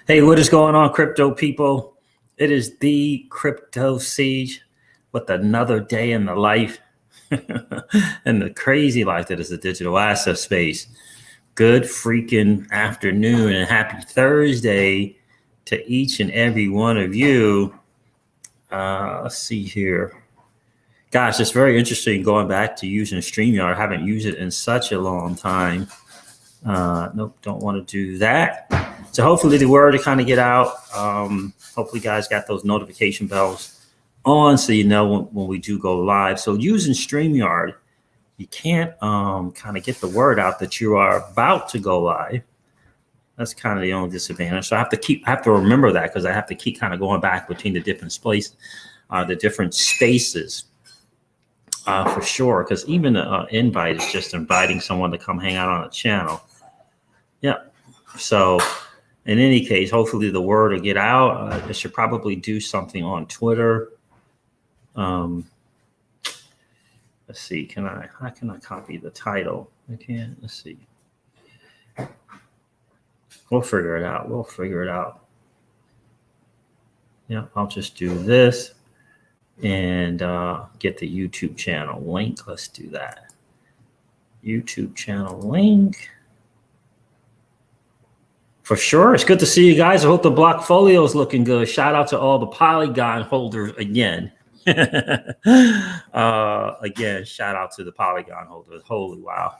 Hey, what is going on, crypto people? It is the Crypto Siege with another day in the life and the crazy life that is the digital asset space. Good freaking afternoon and happy Thursday to each and every one of you. Let's see here. Gosh, it's very interesting going back to using StreamYard. I haven't used it in such a long time. Nope, don't want to do that. So hopefully the word to kind of get out. Hopefully guys got those notification bells on so you know when we do go live. So using StreamYard, you can't kind of get the word out that you are about to go live. That's kind of the only disadvantage. So I have to remember that because I have to keep kind of going back between the different spaces, the different spaces. For sure, because even an invite is just inviting someone to come hang out on a channel. Yeah. So in any case, hopefully the word will get out. I should probably do something on Twitter. Let's see. How can I copy the title? I can't. Let's see. We'll figure it out. Yeah, I'll just do this. And get the YouTube channel link. Let's do that. YouTube channel link. For sure. It's good to see you guys. I hope the Blockfolio is looking good. Shout out to all the Polygon holders again. Again, shout out to the Polygon holders. Holy wow.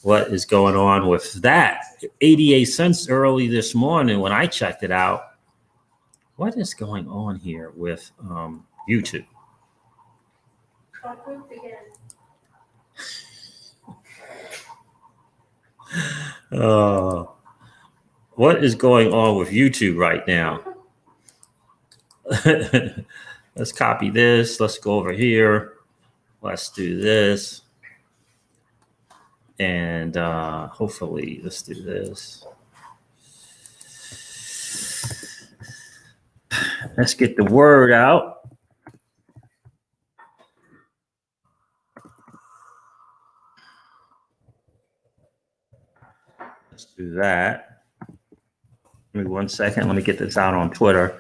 What is going on with that? 88 cents early this morning when I checked it out. What is going on here with YouTube? What is going on with YouTube right now? Let's copy this. Let's go over here. Let's do this. And hopefully, let's do this. Let's get the word out. Let's do that. Give me 1 second. Let me get this out on Twitter.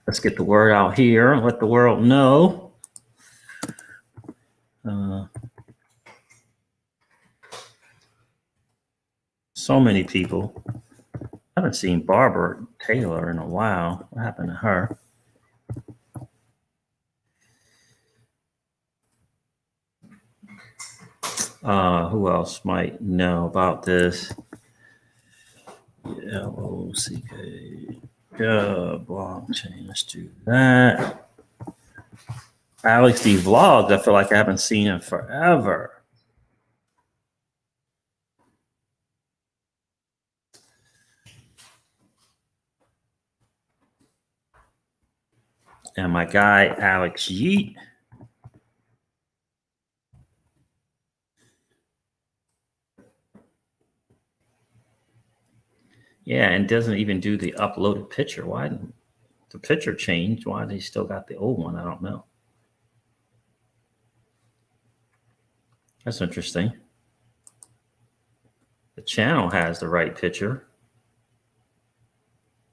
Let's get the word out here. Let the world know. So many people. I haven't seen Barbara Taylor in a while. What happened to her? Who else might know about this? LOCK. Blockchain. Let's do that. Alex D Vlogs. I feel like I haven't seen him forever. And my guy, Alex Yeet. Yeah, and doesn't even do the uploaded picture. Why didn't the picture changed? Why they still got the old one? I don't know. That's interesting. The channel has the right picture.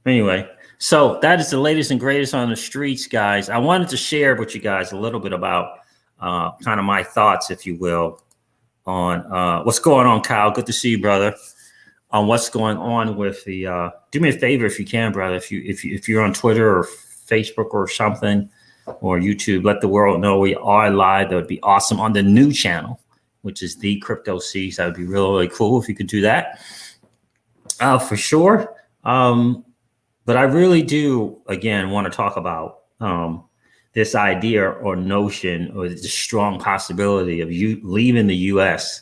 Anyway, so that is the latest and greatest on the streets, guys. I wanted to share with you guys a little bit about kind of my thoughts, if you will, on what's going on, Kyle. Good to see you, brother. On what's going on with the do me a favor if you can, brother. If you're on Twitter or Facebook or something or YouTube, let the world know we are live. That would be awesome on the new channel, which is the Crypto Siege. That would be really, really cool if you could do that. For sure. But I really do, again, want to talk about this idea or notion or the strong possibility of you leaving the U.S.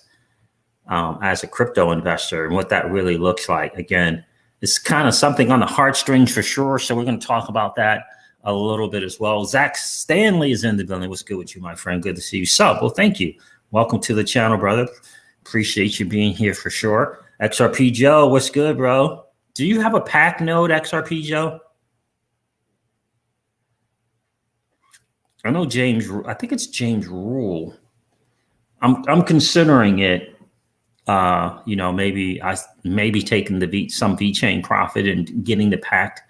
As a crypto investor and what that really looks like. Again, it's kind of something on the heartstrings for sure. So we're going to talk about that a little bit as well. Zach Stanley is in the building. What's good with you, my friend? Good to see you. Well, thank you. Welcome to the channel, brother. Appreciate you being here for sure. XRP Joe, what's good, bro? Do you have a pack node, XRP Joe? I know James, I think it's James Rule. I'm considering it. You know, maybe taking some VeChain profit and getting the packed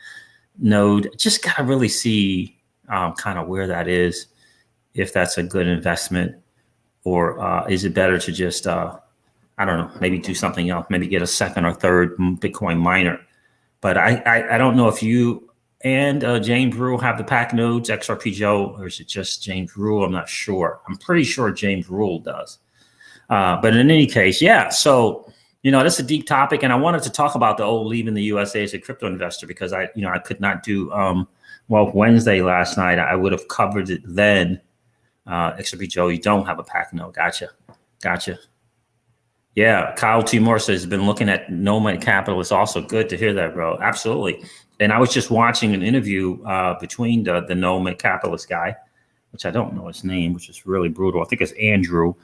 node. Just gotta really see kind of where that is, if that's a good investment, or is it better to just I don't know, maybe do something else, maybe get a second or third Bitcoin miner. But I don't know if you and James Rule have the pack nodes, XRP Joe, or is it just James Rule? I'm not sure. I'm pretty sure James Rule does. But in any case, yeah. So, you know, that's a deep topic, and I wanted to talk about the old leaving the USA as a crypto investor, because I could not do Wednesday last night. I would have covered it then. XRP Joe, you don't have a pack node. Gotcha. Yeah, Kyle Timor says, been looking at Nomad Capital. It's also good to hear that, bro. Absolutely. And I was just watching an interview between the Nomad Capitalist guy, which I don't know his name, which is really brutal. I think it's Andrew,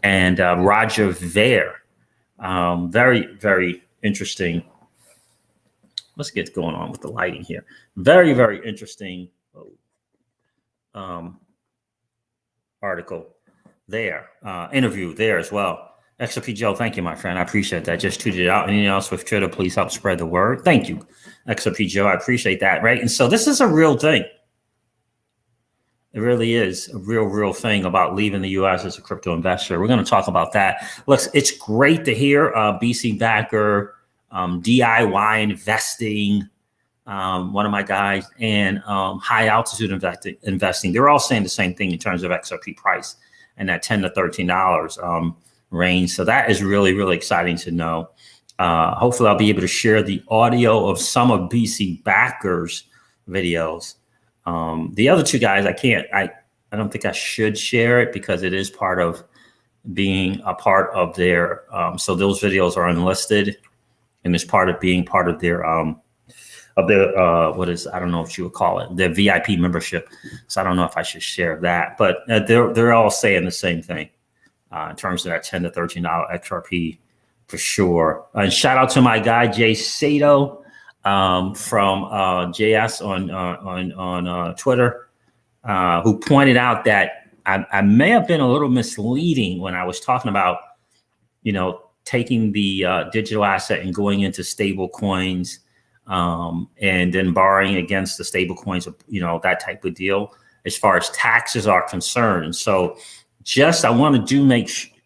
and Roger Ver. Very, very interesting. Let's get going on with the lighting here. Very, very interesting article there, interview there as well. XRP Joe, thank you, my friend. I appreciate that. Just tweeted it out. Anything else with Twitter, please help spread the word. Thank you, XRP Joe. I appreciate that, right? And so this is a real thing. It really is a real thing about leaving the U.S. as a crypto investor. We're going to talk about that. Look, it's great to hear BC Backer, DIY investing, one of my guys, and high altitude investing. They're all saying the same thing in terms of XRP price and that $10 to $13 range. So that is really exciting to know. Hopefully I'll be able to share the audio of some of BC Backer's videos. The other two guys, I don't think I should share it, because it is part of being a part of their, so those videos are unlisted, and it's part of being part of their, I don't know what you would call it, their VIP membership. So I don't know if I should share that, but they're all saying the same thing. In terms of that $10 to $13 XRP for sure. And shout out to my guy Jay Sato from JS on Twitter, who pointed out that I may have been a little misleading when I was talking about, you know, taking the digital asset and going into stable coins, and then borrowing against the stable coins, you know, that type of deal as far as taxes are concerned. So I want to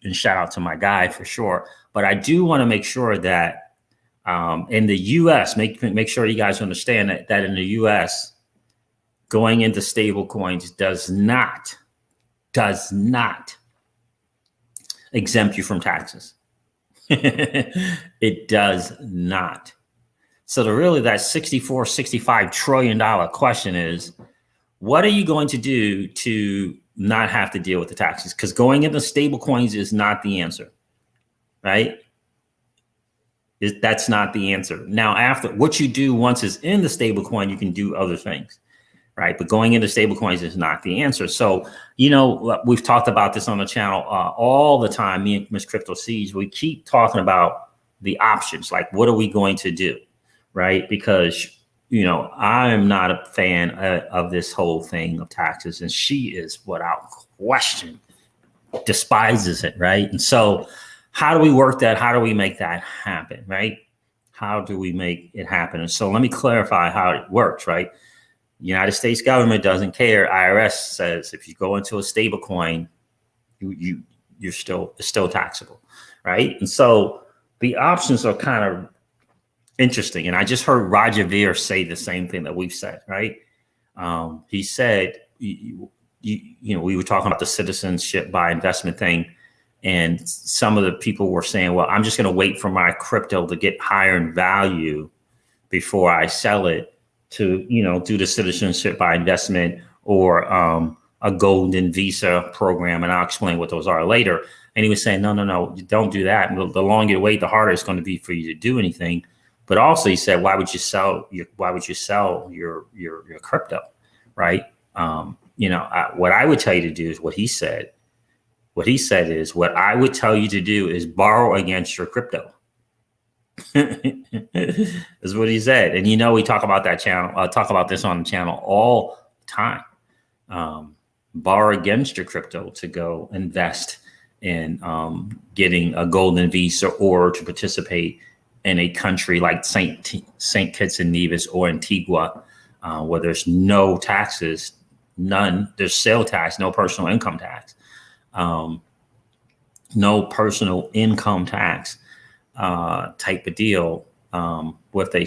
and shout out to my guy for sure, but I do want to make sure that in the U.S., make sure you guys understand that in the U.S., going into stable coins does not exempt you from taxes. It does not. So that $65 trillion question is, what are you going to do to not have to deal with the taxes? Because going into stable coins is not the answer, right? That's not the answer. Now, after what you do once it's in the stable coin, you can do other things, right? But going into stable coins is not the answer. So, you know, we've talked about this on the channel all the time. Me and Miss Crypto Siege, we keep talking about the options, like what are we going to do, right? Because you know, I'm not a fan of this whole thing of taxes, and she is, without question, despises it, right? And so how do we work that? How do we make that happen, right? How do we make it happen? And so let me clarify how it works, right? United States government doesn't care. IRS says if you go into a stable coin, it's still taxable, right? And so the options are kind of interesting. And I just heard Roger Ver say the same thing that we've said, right? He said, you know, we were talking about the citizenship by investment thing, and some of the people were saying, well, I'm just going to wait for my crypto to get higher in value before I sell it to, you know, do the citizenship by investment or a golden visa program. And I'll explain what those are later. And he was saying, no, don't do that. And the longer you wait, the harder it's going to be for you to do anything. But also, he said, why would you sell your crypto, right? You know, what I would tell you to do is what he said. What he said is, what I would tell you to do is borrow against your crypto. Is what he said. And you know, we talk about that channel, talk about this on the channel all the time. Borrow against your crypto to go invest in getting a golden visa or to participate in a country like Saint Kitts and Nevis or Antigua, where there's no taxes, none. There's sales tax, no personal income tax, no personal income tax type of deal with a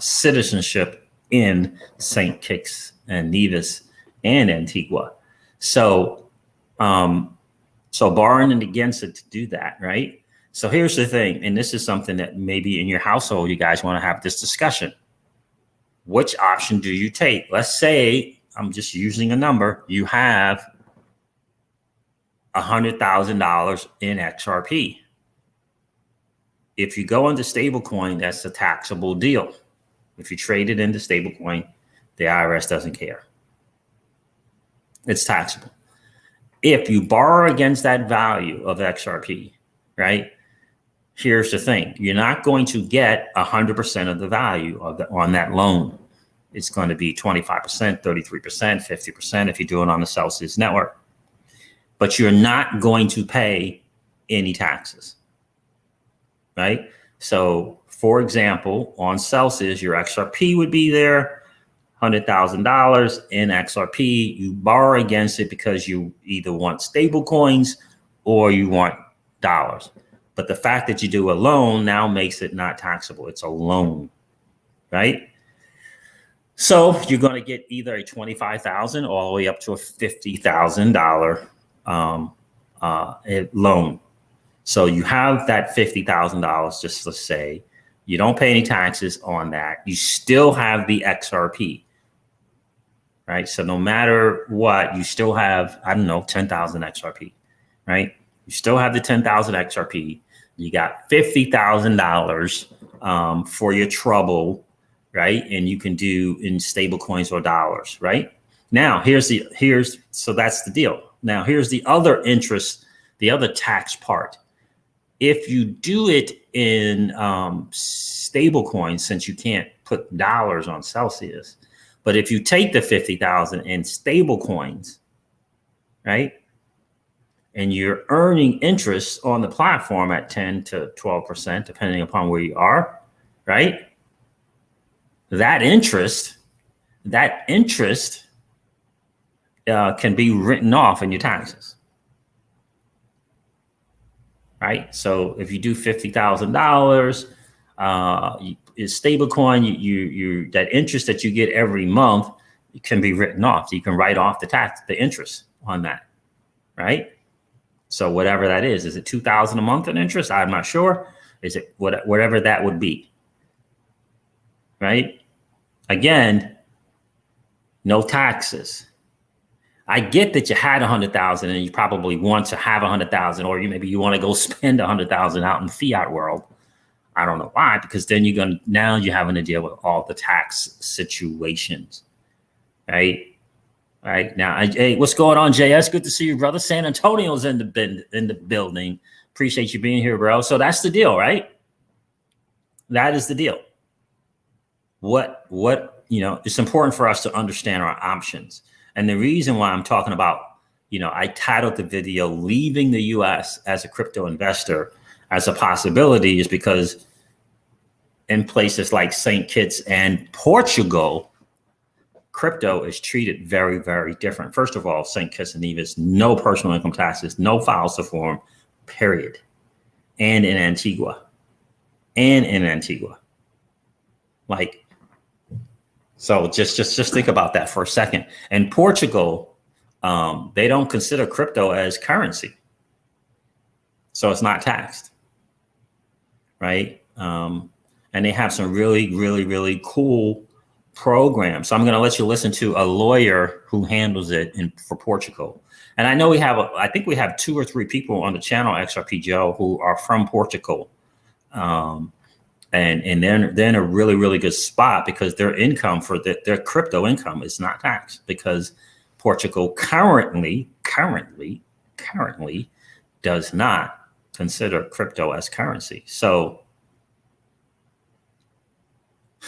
citizenship in Saint Kitts and Nevis and Antigua. So borrowing against it to do that, right? So here's the thing, and this is something that maybe in your household you guys want to have this discussion. Which option do you take? Let's say, I'm just using a number, you have $100,000 in XRP. If you go into stablecoin, that's a taxable deal. If you trade it into stablecoin, the IRS doesn't care. It's taxable. If you borrow against that value of XRP, right? Here's the thing. You're not going to get 100% of the value on that loan. It's going to be 25%, 33%, 50% if you do it on the Celsius network. But you're not going to pay any taxes, right? So, for example, on Celsius, your XRP would be there, $100,000 in XRP. You borrow against it because you either want stable coins or you want dollars. But the fact that you do a loan now makes it not taxable. It's a loan, right? So you're going to get either a $25,000 all the way up to a $50,000 loan. So you have that $50,000, just let's say, you don't pay any taxes on that. You still have the XRP, right? So no matter what, you still have, I don't know, 10,000 XRP, right? You still have the 10,000 XRP. You got $50,000 for your trouble, right? And you can do in stable coins or dollars, right? Now, so that's the deal. Now, here's the other interest, the other tax part. If you do it in stable coins, since you can't put dollars on Celsius, but if you take the 50,000 in stable coins, right? And you're earning interest on the platform at 10 to 12%, depending upon where you are, right? That interest can be written off in your taxes, right? So if you do $50,000, is stablecoin, you that interest that you get every month can be written off. So you can write off the interest on that, right? So whatever that is it $2,000 a month in interest? I'm not sure. Is it whatever that would be, right? Again, no taxes. I get that you had 100,000 and you probably want to have 100,000, or maybe you want to go spend 100,000 out in the fiat world. I don't know why, because then now you're having to deal with all the tax situations, right? Right now, hey, what's going on, JS? Good to see you, brother. San Antonio's in the building. Appreciate you being here, bro. So that's the deal, right? That is the deal. What it's important for us to understand our options. And the reason why I'm talking about, I titled the video "Leaving the U.S. as a Crypto Investor" as a possibility is because in places like St. Kitts and Portugal, crypto is treated very, very different. First of all, St. Kitts and Nevis, no personal income taxes, no files to form, period. And in Antigua. Like, so just think about that for a second. In Portugal, they don't consider crypto as currency. So it's not taxed, right? And they have some really, really, really cool program. So I'm going to let you listen to a lawyer who handles it for Portugal. And I know I think we have 2 or 3 people on the channel, XRP Joe, who are from Portugal. And they're in a really, really good spot because their income their crypto income is not taxed, because Portugal currently does not consider crypto as currency. So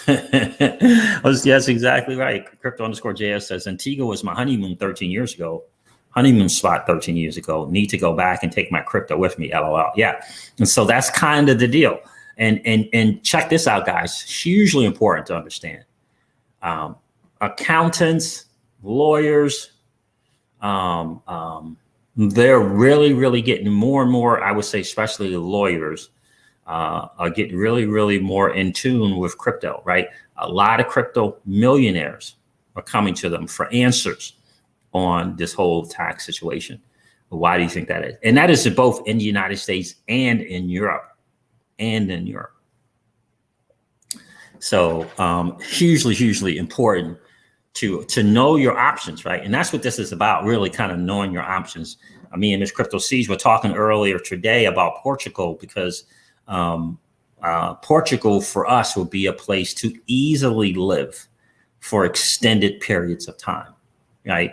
Yes, exactly right. Crypto underscore JS says Antigua was my honeymoon 13 years ago. Honeymoon spot 13 years ago. Need to go back and take my crypto with me. LOL. Yeah. And so that's kind of the deal. And check this out, guys. It's hugely important to understand. Accountants, lawyers, they're really getting more and more, I would say, especially the lawyers, are getting really more in tune with crypto, right? A lot of crypto millionaires are coming to them for answers on this whole tax situation. Why do you think that is? And that is both in the United States and in Europe. So hugely important to know your options, right? And that's what this is about, really kind of knowing your options. Me and Miss Crypto Siege were talking earlier today about Portugal, because Portugal for us would be a place to easily live for extended periods of time, right?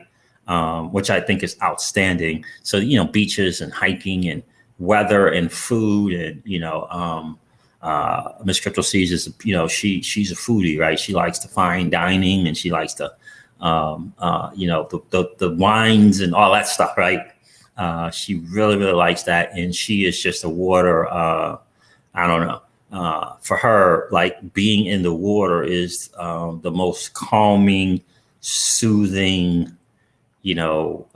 Which I think is outstanding. So, you know, beaches and hiking and weather and food and, you know, Miss Crypto Siege is, you know, she's a foodie, right? She likes to fine dining, and she likes to, you know, the wines and all that stuff, right? She really likes that, and she is just a water. I don't know. For her, like, being in the water is the most calming, soothing, you know,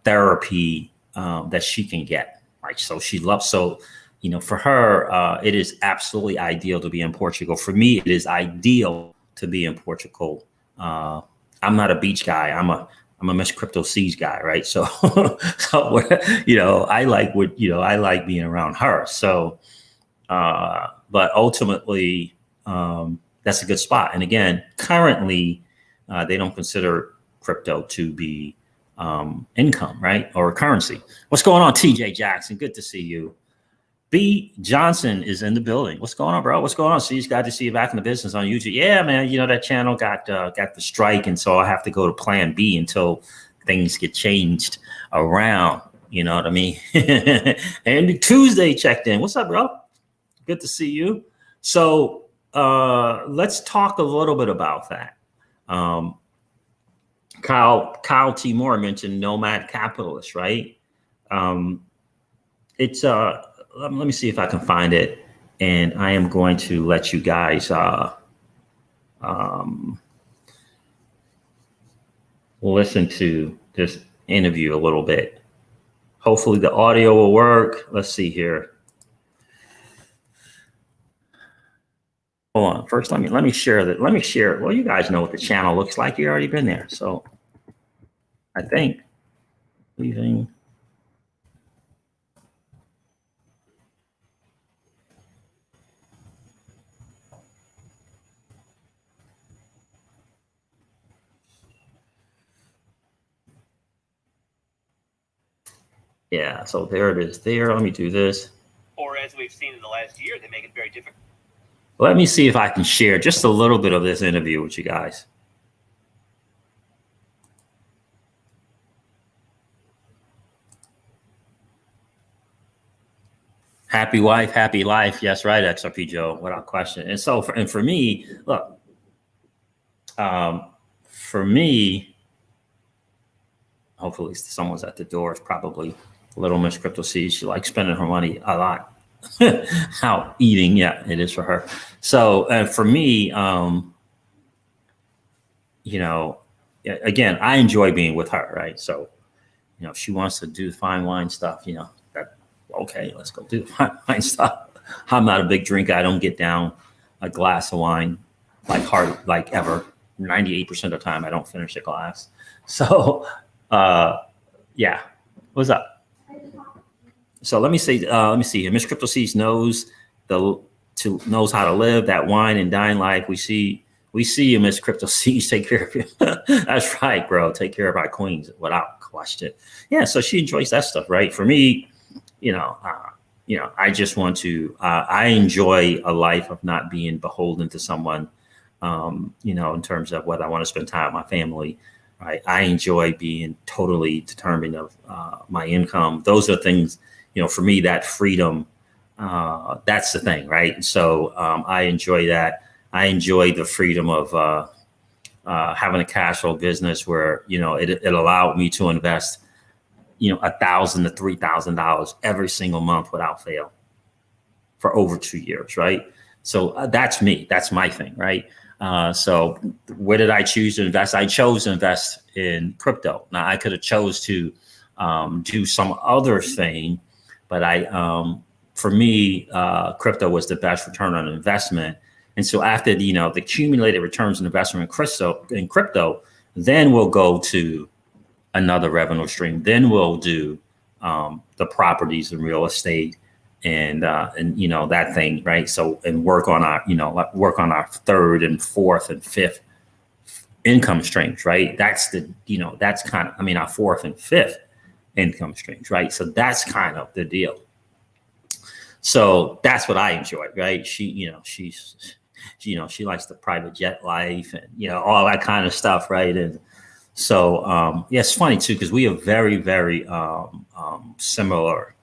therapy that she can get, right? So she loves so. You know, for her, it is absolutely ideal to be in Portugal. For me, it is ideal to be in Portugal. I'm not a beach guy. I'm a Miss Crypto Siege guy, right? So, you know, I like being around her. So, but ultimately, that's a good spot. And again, currently, they don't consider crypto to be income, right, or currency. What's going on, TJ Jackson? Good to see you. B Johnson is in the building. What's going on, bro? What's going on? See, it's glad to see you back in the business on YouTube. Yeah, man. You know, that channel got the strike, and so I have to go to Plan B until things get changed around. You know what I mean? And Tuesday checked in. What's up, bro? Good to see you. So let's talk a little bit about that. Kyle T. Moore mentioned nomad capitalist, right? It's let me see if I can find it, and I am going to let you guys listen to this interview a little bit. Hopefully the audio will work. Let's see here. Hold on. First, let me share that. Let me share. Well, you guys know what the channel looks like. You've already been there, so I think leaving. Yeah, so there it is there. Let me do this. Or as we've seen in the last year, they make it very difficult. Let me see if I can share just a little bit of this interview with you guys. Happy wife, happy life. Yes, right, XRP Joe, without question. And so, for me, look, for me, hopefully someone's at the door. It's probably little Miss Crypto Siege. She likes spending her money a lot out eating. Yeah, it is for her. So for me, you know, again, I enjoy being with her, right? So, you know, she wants to do fine wine stuff, you know, okay, let's go do the fine wine stuff. I'm not a big drinker. I don't get down a glass of wine like ever. 98% of the time, I don't finish a glass. So, yeah, what's up? So let me see here. Miss Crypto Siege knows knows how to live that wine and dine life. We see you, Miss Crypto Siege. Take care of you. That's right, bro. Take care of our queens without question. Yeah, so she enjoys that stuff, right? For me, you know, I just want to. I enjoy a life of not being beholden to someone. You know, in terms of whether I want to spend time with my family. Right? I enjoy being totally determined of my income. Those are things. You know, for me, that freedom. That's the thing, right? So I enjoy that. I enjoy the freedom of having a cash flow business where, you know, it allowed me to invest, you know, $1,000 to $3,000 every single month without fail for over 2 years, right? So that's me. That's my thing, right? So where did I choose to invest? I chose to invest in crypto. Now I could have chose to do some other thing, but for me, crypto was the best return on investment. And so after the, you know, the accumulated returns on investment in crypto, then we'll go to another revenue stream. Then we'll do the properties and real estate and you know, that thing, right? So, and work on our, you know, work on our third and fourth and fifth income streams, right? That's the, you know, that's kind of, I mean, our fourth and fifth income streams, right? So that's kind of the deal. So that's what I enjoy, right? She, you know, you know, she likes the private jet life and, you know, all that kind of stuff, right? And so, yeah, it's funny too, because we are very, very similar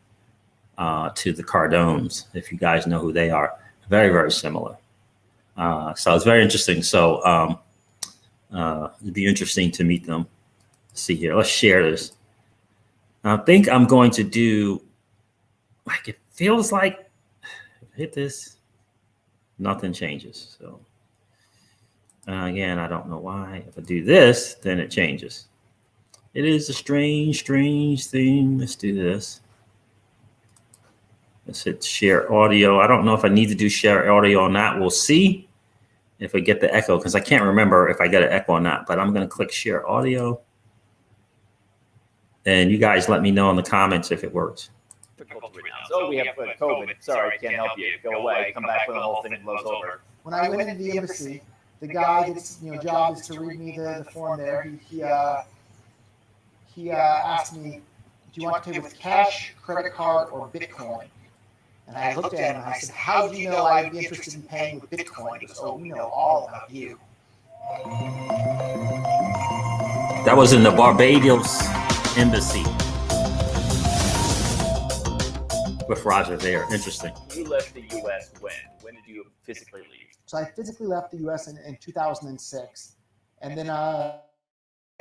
to the Cardones, if you guys know who they are. Very, very similar. So it's very interesting. So it'd be interesting to meet them. Let's see here. Let's share this. I think I'm going to do, like, it feels like, hit this, nothing changes. So again, I don't know why. If I do this, then it changes. It is a strange, strange thing. Let's do this. Let's hit share audio. I don't know if I need to do share audio or not. We'll see if I get the echo, because I can't remember if I get an echo or not, but I'm going to click share audio. And you guys let me know in the comments if it works. So we have COVID. Sorry, can't help you. Go away. Come back when the whole thing blows over. When I went into the embassy, the guy that's, you know, job is to read me the form there. He asked me, do you want to pay with cash, credit card, or Bitcoin? And I looked at him and I said, how do you know I'd be interested in paying with Bitcoin? He goes, oh, we know all about you. That was in the Barbados embassy with Roger there. Interesting. You left the U.S. when? When did you physically leave? So I physically left the U.S. in 2006. And then I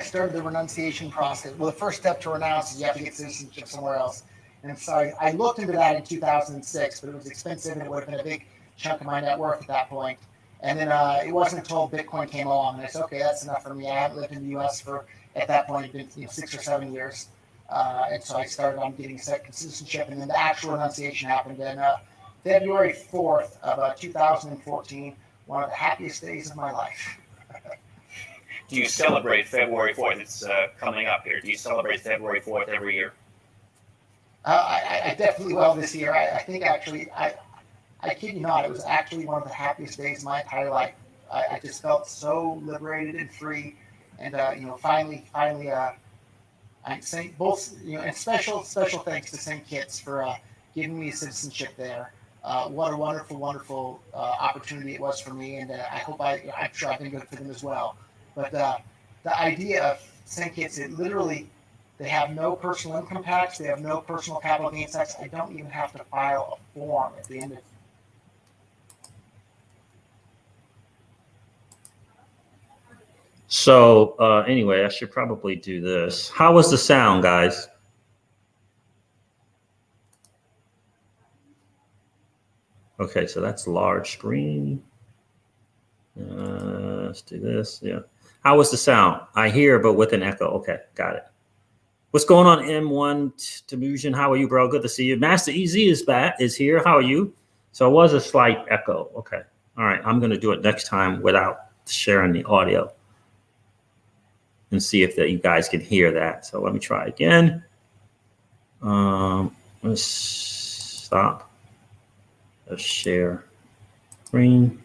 started the renunciation process. Well, the first step to renounce is you have to get citizenship somewhere else. And so I looked into that in 2006, but it was expensive and it would have been a big chunk of my net worth at that point. And then it wasn't until Bitcoin came along. And I said, okay, that's enough for me. I hadn't lived in the U.S. for, at that point, been 6 or 7 years. And so I started on getting citizenship. And then the actual renunciation happened in February 4th of 2014, one of the happiest days of my life. Do you celebrate February 4th? It's coming up here. Do you celebrate February 4th every year? I definitely will this year. I think actually, I kid you not, it was actually one of the happiest days of my entire life. I just felt so liberated and free. And, you know, finally, I say both, you know, and special thanks to St. Kitts for giving me citizenship there. What a wonderful, wonderful opportunity it was for me. And I'm sure I've been good for them as well. But the idea of St. Kitts, it literally, they have no personal income tax. They have no personal capital gains tax. I don't even have to file a form at the end of it. So anyway, I should probably do this. How was the sound, guys? Okay, so that's large screen. Let's do this. Yeah. How was the sound? I hear, but with an echo. Okay, got it. What's going on, M1 Delusion? How are you, bro? Good to see you. Master EZ is here. How are you? So it was a slight echo. Okay. All right. I'm going to do it next time without sharing the audio and see if you guys can hear that. So let me try again. Let's stop. Let's share screen.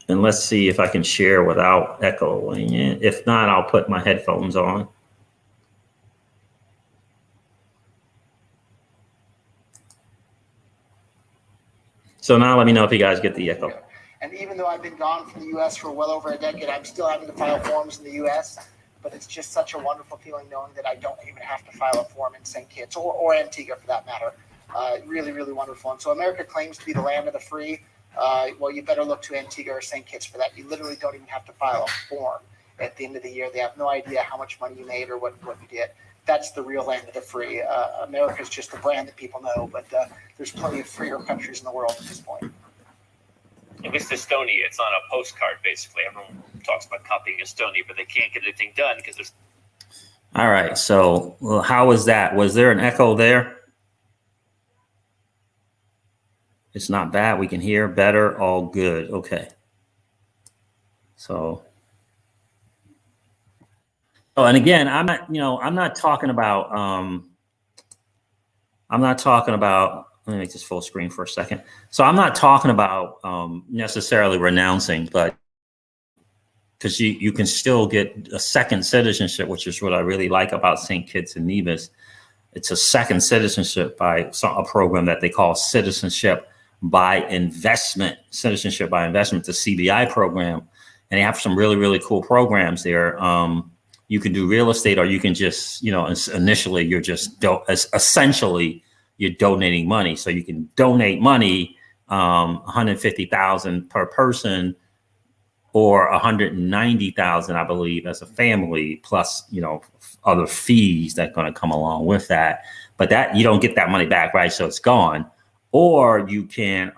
And let's see if I can share without echoing it. If not, I'll put my headphones on. So now let me know if you guys get the echo. And even though I've been gone from the U.S. for well over a decade, I'm still having to file forms in the U.S. But it's just such a wonderful feeling knowing that I don't even have to file a form in St. Kitts or Antigua for that matter. Really, really wonderful. And so America claims to be the land of the free. well, you better look to Antigua or St. Kitts for that. You literally don't even have to file a form at the end of the year. They have no idea how much money you made or what you did. That's the real land of the free. America's just a brand that people know, but there's plenty of freer countries in the world at this point. At least Estonia, it's on a postcard, basically. Everyone talks about copying Estonia, but they can't get anything done because there's... All right. So how was that? Was there an echo there? It's not bad. We can hear better. All good. Okay. So... Oh, and again, I'm not talking about, let me make this full screen for a second. So I'm not talking about necessarily renouncing, but because you can still get a second citizenship, which is what I really like about St. Kitts and Nevis. It's a second citizenship by a program that they call Citizenship by Investment, the CBI program. And they have some really, really cool programs there. You can do real estate, or you can just, initially you're just essentially you're donating money. So you can donate money, $150,000 per person, or $190,000, I believe, as a family, plus other fees that are going to come along with that. But that you don't get that money back, right? So it's gone. Or you can,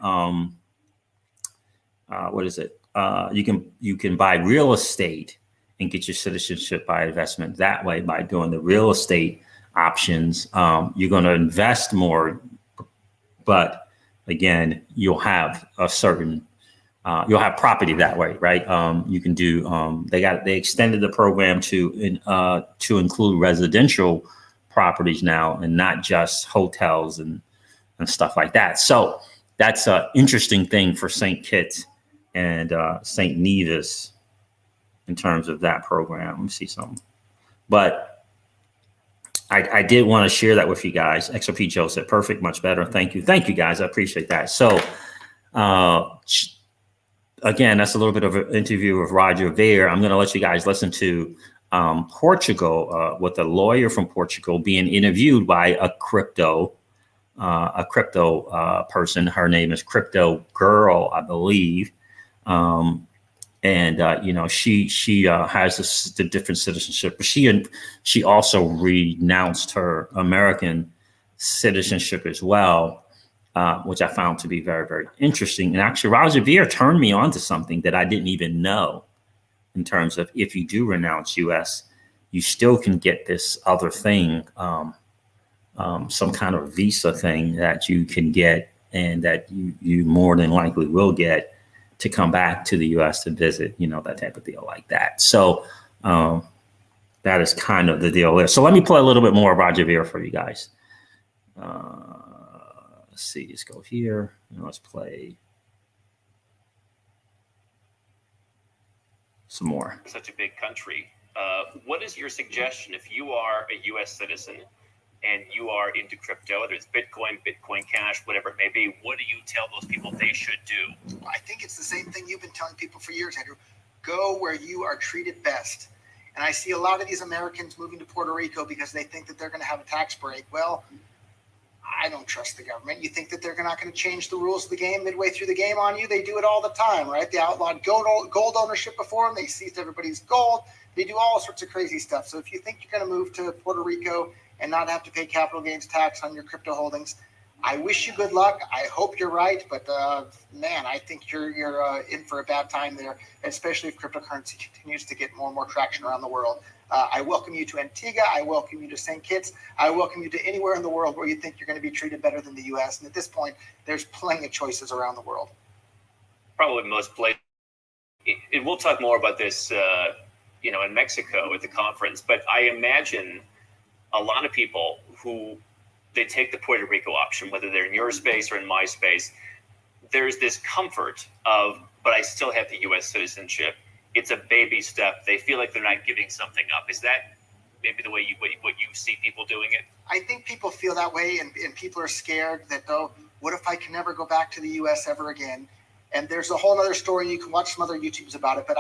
you can buy real estate and get your citizenship by investment that way by doing the real estate options. You're going to invest more, but again, you'll have a certain, you'll have property that way, right? You can do, they extended the program to include residential properties now and not just hotels and stuff like that. So that's an interesting thing for St. Kitts and St. Nevis in terms of that program. Let me see something. But I did want to share that with you guys. XRP Joe said, perfect, much better. Thank you. Thank you, guys. I appreciate that. So again, that's a little bit of an interview with Roger Ver. I'm going to let you guys listen to Portugal, with a lawyer from Portugal being interviewed by a crypto person. Her name is Crypto Girl, I believe. She has the different citizenship, but she also renounced her American citizenship as well, which I found to be very, very interesting. And actually, Roger Ver turned me on to something that I didn't even know in terms of if you do renounce U.S., you still can get this other thing, some kind of visa thing that you can get and that you more than likely will get to come back to the U.S. to visit, that type of deal like that. So that is kind of the deal there. So let me play a little bit more of Roger Ver for you guys. Let's see, let's go here and let's play some more. Such a big country. What is your suggestion if you are a U.S. citizen and you are into crypto, whether it's Bitcoin, Bitcoin Cash, whatever it may be? What do you tell those people they should do? I think it's the same thing you've been telling people for years, Andrew. Go where you are treated best. And I see a lot of these Americans moving to Puerto Rico because they think that they're going to have a tax break. Well, I don't trust the government. You think that they're not going to change the rules of the game midway through the game on you? They do it all the time, right? They outlawed gold ownership before them. They seized everybody's gold. They do all sorts of crazy stuff. So if you think you're going to move to Puerto Rico and not have to pay capital gains tax on your crypto holdings, I wish you good luck. I hope you're right, but man, I think you're in for a bad time there, especially if cryptocurrency continues to get more and more traction around the world. I welcome you to Antigua. I welcome you to St. Kitts. I welcome you to anywhere in the world where you think you're going to be treated better than the U.S. And at this point, there's plenty of choices around the world. Probably most places. And we'll talk more about this, in Mexico at the conference. But I imagine a lot of people who they take the Puerto Rico option, whether they're in your space or in my space, there's this comfort of, but I still have the U.S. citizenship. It's a baby step. They feel like they're not giving something up. Is that maybe the way what you see people doing it? I think people feel that way, and people are scared that, oh, what if I can never go back to the U.S. ever again? And there's a whole other story. You can watch some other YouTubes about it, but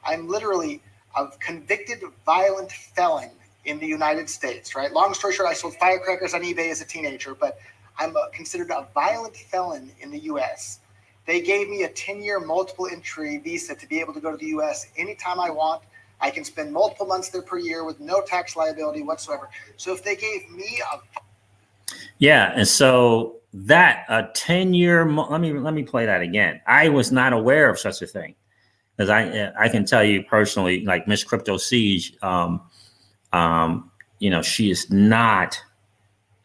I'm literally a convicted violent felon in the United States, right? Long story short, I sold firecrackers on eBay as a teenager, but I'm considered a violent felon in the U.S. They gave me a 10-year multiple entry visa to be able to go to the U.S. anytime I want. I can spend multiple months there per year with no tax liability whatsoever. So if they gave me a yeah, and so that a 10-year, let me play that again. I was not aware of such a thing, because I can tell you personally, like Miss Crypto Siege, you know, she is not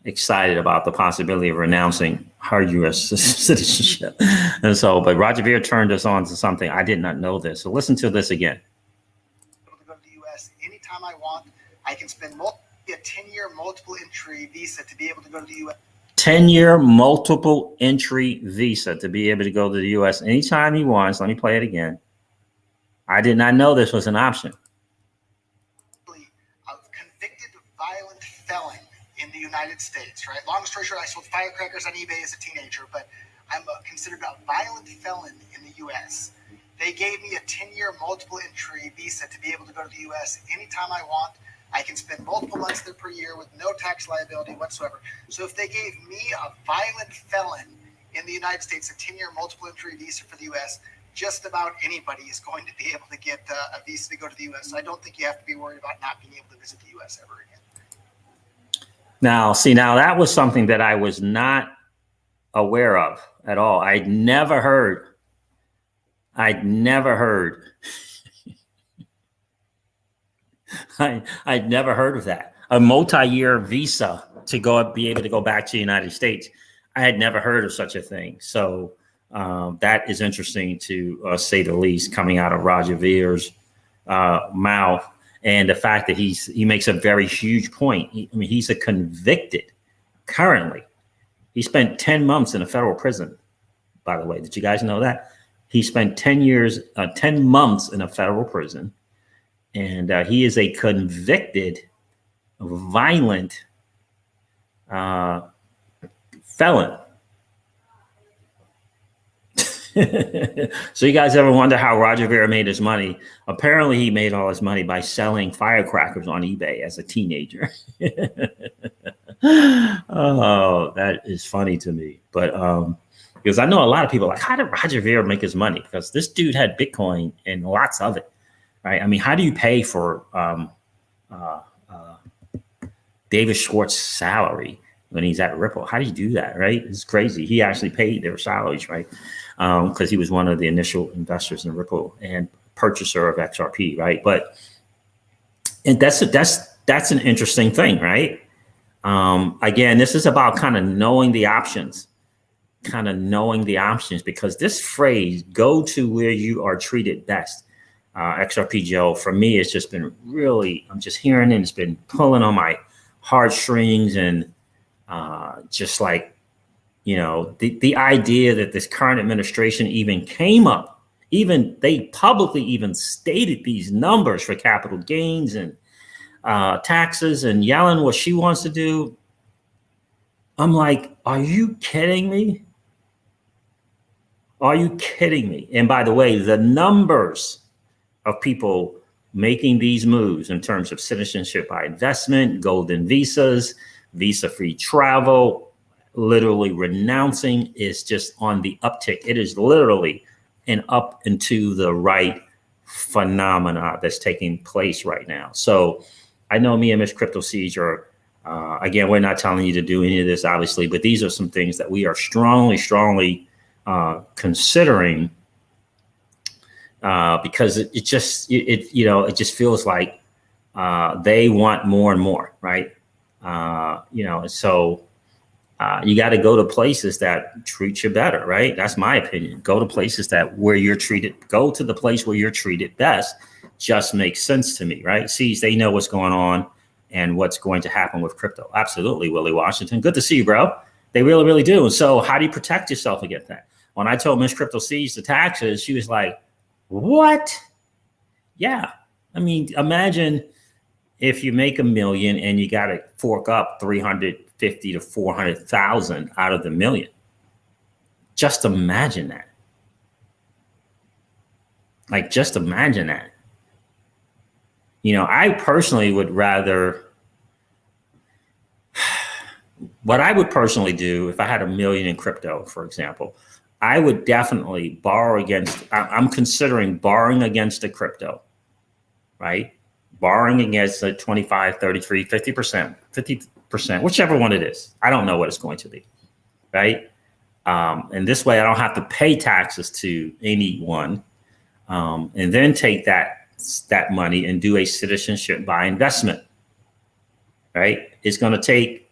excited about the possibility of renouncing her U.S. citizenship. And so, but Roger Ver turned us on to something. I did not know this. So listen to this again. To go to the U.S. anytime I want. I can spend a 10-year multiple entry visa to be able to go to the U.S. 10-year multiple entry visa to be able to go to the U.S. anytime he wants. Let me play it again. I did not know this was an option. A convicted violent felon in the United States, right? Long story short, I sold firecrackers on eBay as a teenager, but I'm considered a violent felon in the U.S. They gave me a 10-year multiple entry visa to be able to go to the U.S. anytime I want. I can spend multiple months there per year with no tax liability whatsoever. So if they gave me a violent felon in the United States a 10-year multiple entry visa for the U.S., just about anybody is going to be able to get a visa to go to the U.S. So I don't think you have to be worried about not being able to visit the U.S. ever again. Now, see, now that was something that I was not aware of at all. I'd never heard. I'd never heard of that. A multi-year visa to be able to go back to the United States. I had never heard of such a thing. So that is interesting to say the least, coming out of Roger Ver's mouth. And the fact that he makes a very huge point. I mean, he's a convicted currently. He spent 10 months in a federal prison, by the way. Did you guys know that? He spent 10 months in a federal prison. And he is a convicted, violent felon. So you guys ever wonder how Roger Ver made his money? Apparently he made all his money by selling firecrackers on eBay as a teenager. Oh, that is funny to me. But because I know a lot of people like, how did Roger Ver make his money? Because this dude had Bitcoin and lots of it, right? I mean, how do you pay for David Schwartz's salary when he's at Ripple? How do you do that, right? It's crazy. He actually paid their salaries, right? Because he was one of the initial investors in Ripple and purchaser of XRP, right? But and that's an interesting thing, right? Again, this is about kind of knowing the options, because this phrase, go to where you are treated best. XRP Joe, for me, it's just been really, I'm just hearing it, and it's been pulling on my heartstrings, and just like, you know, the idea that this current administration even came up, even they publicly even stated these numbers for capital gains and taxes and yelling what she wants to do. I'm like, are you kidding me? Are you kidding me? And by the way, the numbers of people making these moves in terms of citizenship by investment, golden visas, visa-free travel, literally renouncing, is just on the uptick. It is literally an up and to the right phenomena that's taking place right now. So I know me and Miss Crypto Siege are, again, we're not telling you to do any of this, obviously, but these are some things that we are strongly considering, because it just feels like they want more and more, right? So you got to go to places that treat you better, right? That's my opinion. Go to places go to the place where you're treated best. Just makes sense to me, right? See, they know what's going on and what's going to happen with crypto. Absolutely, Willie Washington. Good to see you, bro. They really, really do. And so how do you protect yourself against that? When I told Miss Crypto Siege the taxes, she was like, what? Yeah. I mean, imagine if you make $1 million and you got to fork up 350 to 400,000 out of the $1 million. Just imagine that. Like, just imagine that. You know, I personally would rather, what I would personally do if I had $1 million in crypto, for example, I would definitely borrow against, I'm considering borrowing against the crypto, right? Borrowing against the 25, 33, 50%, 50%, whichever one it is. I don't know what it's going to be, right? And this way I don't have to pay taxes to anyone. And then take that money and do a citizenship by investment, right? It's going to take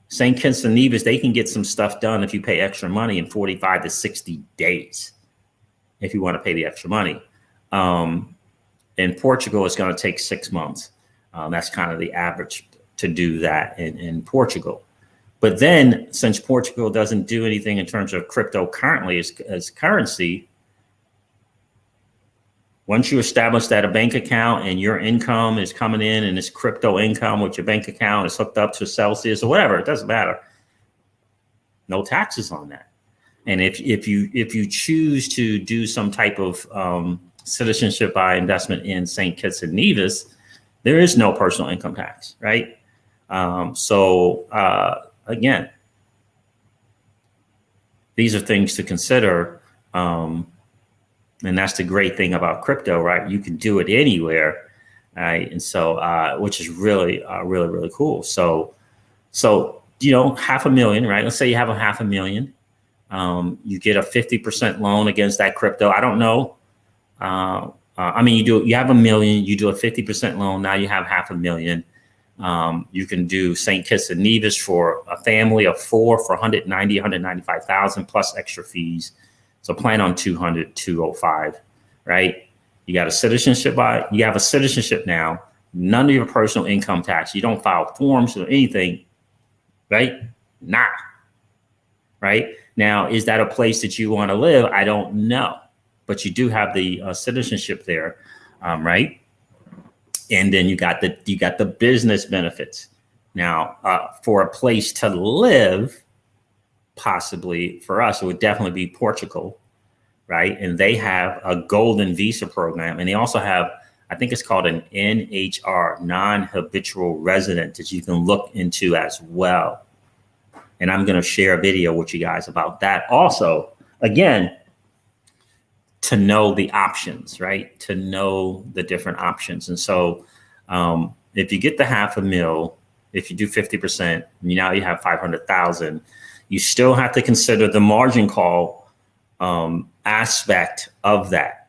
St. Kitts and Nevis, they can get some stuff done if you pay extra money in 45 to 60 days, if you want to pay the extra money. In Portugal, it's going to take 6 months. That's kind of the average to do that in Portugal. But then, since Portugal doesn't do anything in terms of crypto currently as currency, once you establish that a bank account and your income is coming in and it's crypto income with your bank account is hooked up to Celsius or whatever, it doesn't matter. No taxes on that. And if you choose to do some type of citizenship by investment in St. Kitts and Nevis, there is no personal income tax, right? Again, these are things to consider. And that's the great thing about crypto, right? You can do it anywhere, right? And so, which is really, really, really cool. So, you know, $500,000, right? Let's say you have $500,000. You get a 50% loan against that crypto. I don't know. I mean, you have $1 million, you do a 50% loan. Now you have $500,000. You can do St. Kitts and Nevis for a family of 4 for 195,000 plus extra fees. So plan on 205, right? You got a citizenship you have a citizenship now, none of your personal income tax. You don't file forms or anything, right? Nah, right? Now, is that a place that you want to live? I don't know, but you do have the citizenship there, right? And then you got the business benefits. Now, for a place to live, possibly for us, it would definitely be Portugal, right? And they have a golden visa program. And they also have, I think it's called an NHR, non-habitual resident, that you can look into as well. And I'm going to share a video with you guys about that also. Again, to know the options, right? To know the different options. And so if you get the $500,000, if you do 50%, now you have 500,000. You still have to consider the margin call aspect of that,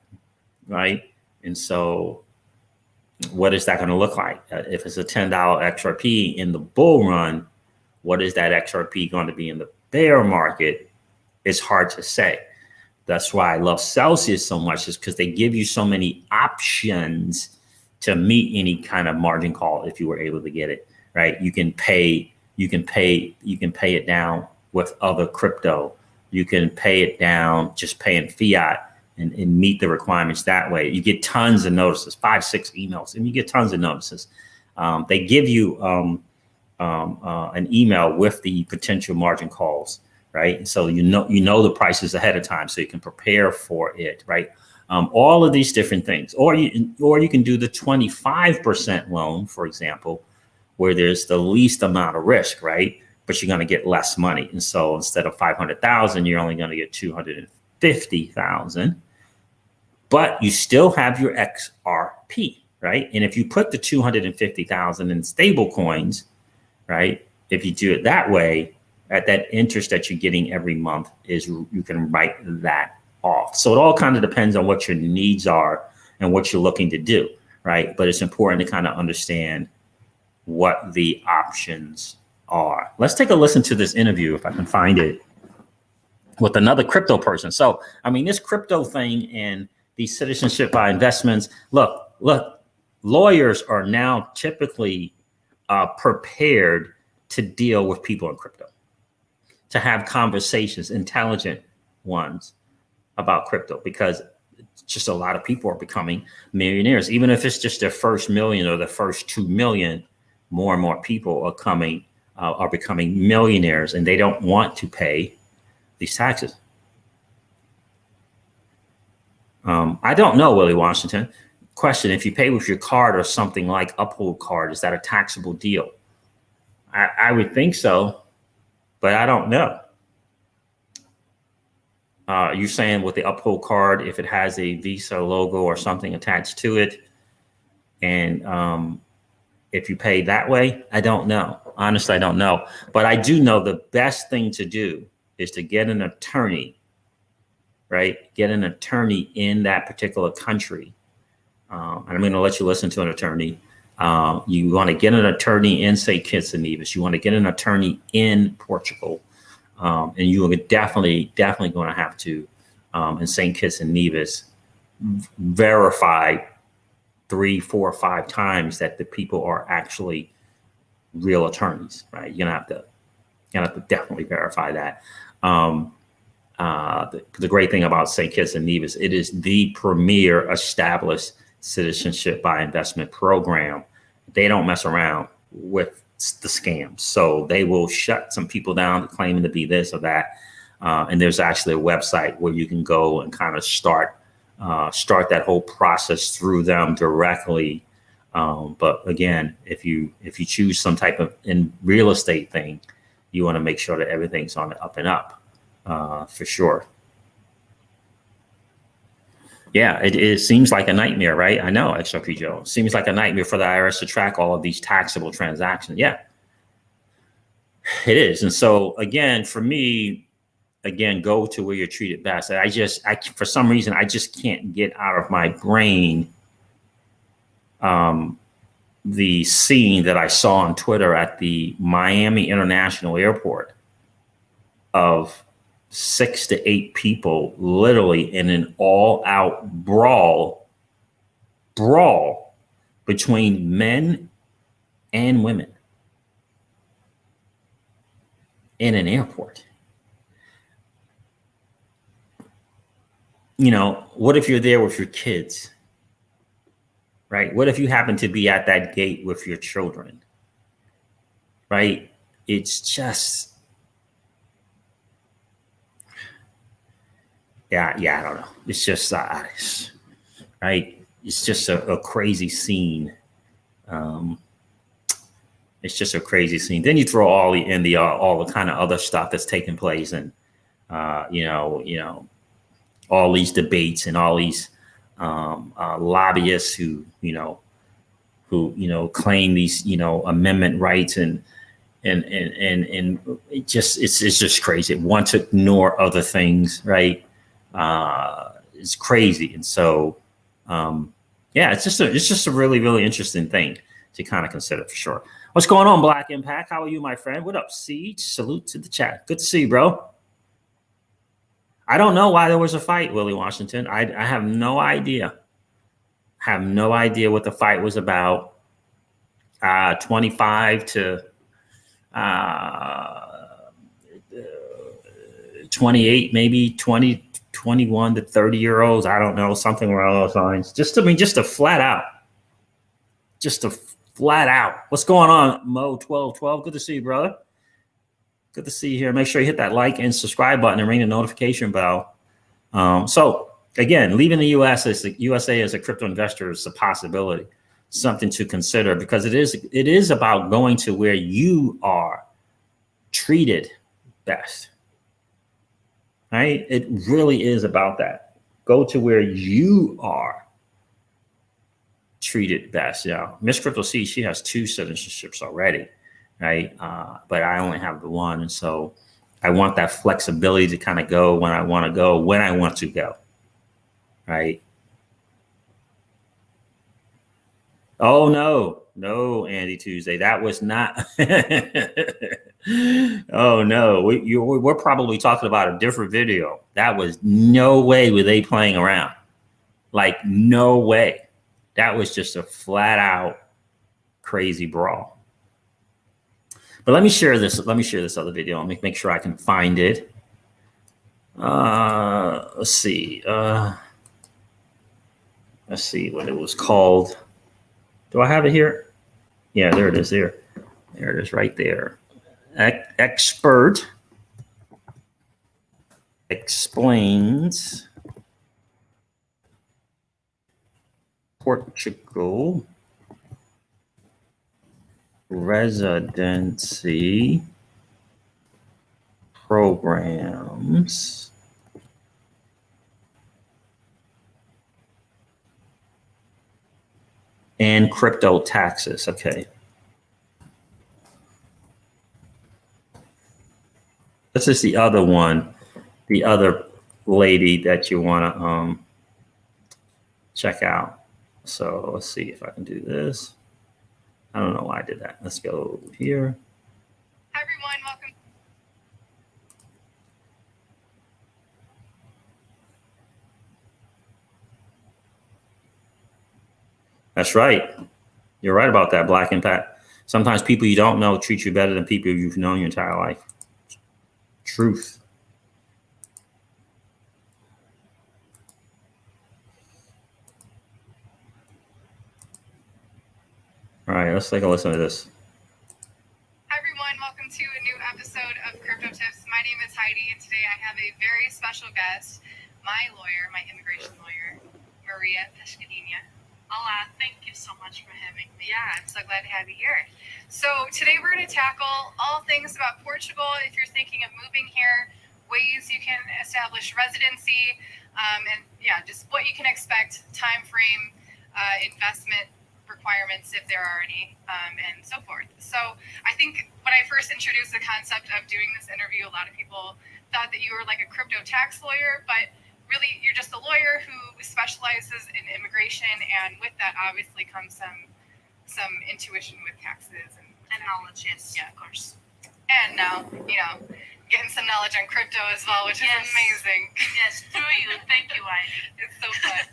right? And so what is that going to look like? If it's a $10 XRP in the bull run, what is that XRP going to be in the bear market? It's hard to say. That's why I love Celsius so much, is because they give you so many options to meet any kind of margin call if you were able to get it, right? You can pay it down with other crypto. You can pay it down just paying fiat and meet the requirements that way. You get tons of notices, 5, 6 emails, and you get tons of notices. They give you an email with the potential margin calls, right? So you know the prices ahead of time, so you can prepare for it, right? All of these different things, or you can do the 25% loan, for example, where there's the least amount of risk, right? But you're going to get less money. And so instead of 500,000, you're only going to get 250,000, but you still have your XRP, right? And if you put the 250,000 in stable coins, right? If you do it that way, at that interest that you're getting every month you can write that off. So it all kind of depends on what your needs are and what you're looking to do, right? But it's important to kind of understand what the options are. Let's take a listen to this interview, if I can find it, with another crypto person. So, I mean, this crypto thing and these citizenship by investments, look, lawyers are now typically prepared to deal with people in crypto, to have conversations, intelligent ones, about crypto, because just a lot of people are becoming millionaires. Even if it's just their first million or the first 2 million, more and more people are becoming millionaires, and they don't want to pay these taxes. I don't know, Willie Washington. Question: if you pay with your card or something like Uphold card, is that a taxable deal? I would think so, but I don't know. You're saying with the Uphold card, if it has a Visa logo or something attached to it, and if you pay that way, I don't know. Honestly, I don't know. But I do know the best thing to do is to get an attorney, right? Get an attorney in that particular country. And I'm going to let you listen to an attorney. You want to get an attorney in St. Kitts and Nevis. You want to get an attorney in Portugal. And you are definitely going to have to, in St. Kitts and Nevis, verify 3, 4, 5 times that the people are actually real attorneys, right? You're gonna have to definitely verify that. The great thing about St. Kitts and Nevis, it is the premier established citizenship by investment program. They don't mess around with the scams. So they will shut some people down claiming to be this or that. And there's actually a website where you can go and kind of start that whole process through them directly. But again, if you choose some type of in real estate thing, you want to make sure that everything's on the up and up, for sure. Yeah, it seems like a nightmare, right? I know, XRP Joe. It seems like a nightmare for the IRS to track all of these taxable transactions. Yeah, it is. And so again, for me, go to where you're treated best. For some reason, I just can't get out of my brain the scene that I saw on Twitter at the Miami International Airport of 6 to 8 people literally in an all-out brawl between men and women in an airport. You know, what if you're there with your kids, right? What if you happen to be at that gate with your children, right? It's just, yeah, I don't know. It's just, right? It's just a crazy scene. It's just a crazy scene. Then you throw all the kind of other stuff that's taking place, and all these debates and all these lobbyists who claim these amendment rights and it's just crazy. It want to ignore other things, right? It's crazy. And so it's just a really, really interesting thing to kind of consider, for sure. What's going on, Black Impact? How are you, my friend? What up, Siege? Salute to the chat. Good to see you, bro. I don't know why there was a fight, Willie Washington. I have no idea. Have no idea what the fight was about. 25 to 28, maybe 21 to 30-year-olds. I don't know, something around those lines. Just a flat out. What's going on, Mo1212? Good to see you, brother. Good to see you here. Make sure you hit that like and subscribe button and ring the notification bell. So again, leaving the USA as a crypto investor is a possibility, something to consider, because it is about going to where you are treated best. Right? It really is about that. Go to where you are treated best. Yeah. Miss Crypto C, she has 2 citizenships already. Right. But I only have the one. And so I want that flexibility to kind of go when I want to go, when I want to go. Right. Oh, no, Andy Tuesday. That was not. Oh, no. We're probably talking about a different video. That was no way were they playing around. Like, no way. That was just a flat out crazy brawl. But let me share this. Let me share this other video. Let me make sure I can find it. Let's see. Let's see what it was called. Do I have it here? Yeah, there it is. There it is, right there. Expert explains Portugal residency programs and crypto taxes. Okay. This is the other one, the other lady that you want to check out. So let's see if I can do this. I don't know why I did that. Let's go here. Hi, everyone. Welcome. That's right. You're right about that, Black Impact. Sometimes people you don't know treat you better than people you've known your entire life. Truth. All right, let's take a listen to this. Hi, everyone. Welcome to a new episode of Crypto Tips. My name is Heidi, and today I have a very special guest, my lawyer, my immigration lawyer, Maria Pescadinha. Hola, thank you so much for having me. Yeah, I'm so glad to have you here. So today we're going to tackle all things about Portugal. If you're thinking of moving here, ways you can establish residency, and yeah, just what you can expect, time frame, investment requirements if there are any, and so forth. So I think when I first introduced the concept of doing this interview, a lot of people thought that you were like a crypto tax lawyer, but really you're just a lawyer who specializes in immigration, and with that obviously comes some intuition with taxes and knowledge. Yes, yeah, of course. And now, getting some knowledge on crypto as well, which is amazing. Yes, through you. Thank you, Heidi. It's so fun.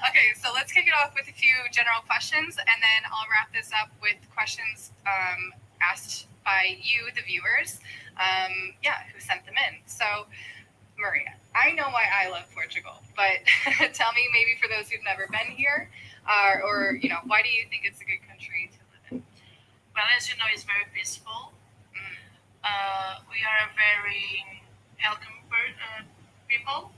Okay, so let's kick it off with a few general questions, and then I'll wrap this up with questions asked by you, the viewers, who sent them in. So, Maria, I know why I love Portugal, but tell me, maybe for those who've never been here, or why do you think it's a good country to live in? Well, as you know, it's very peaceful. We are a very welcome people.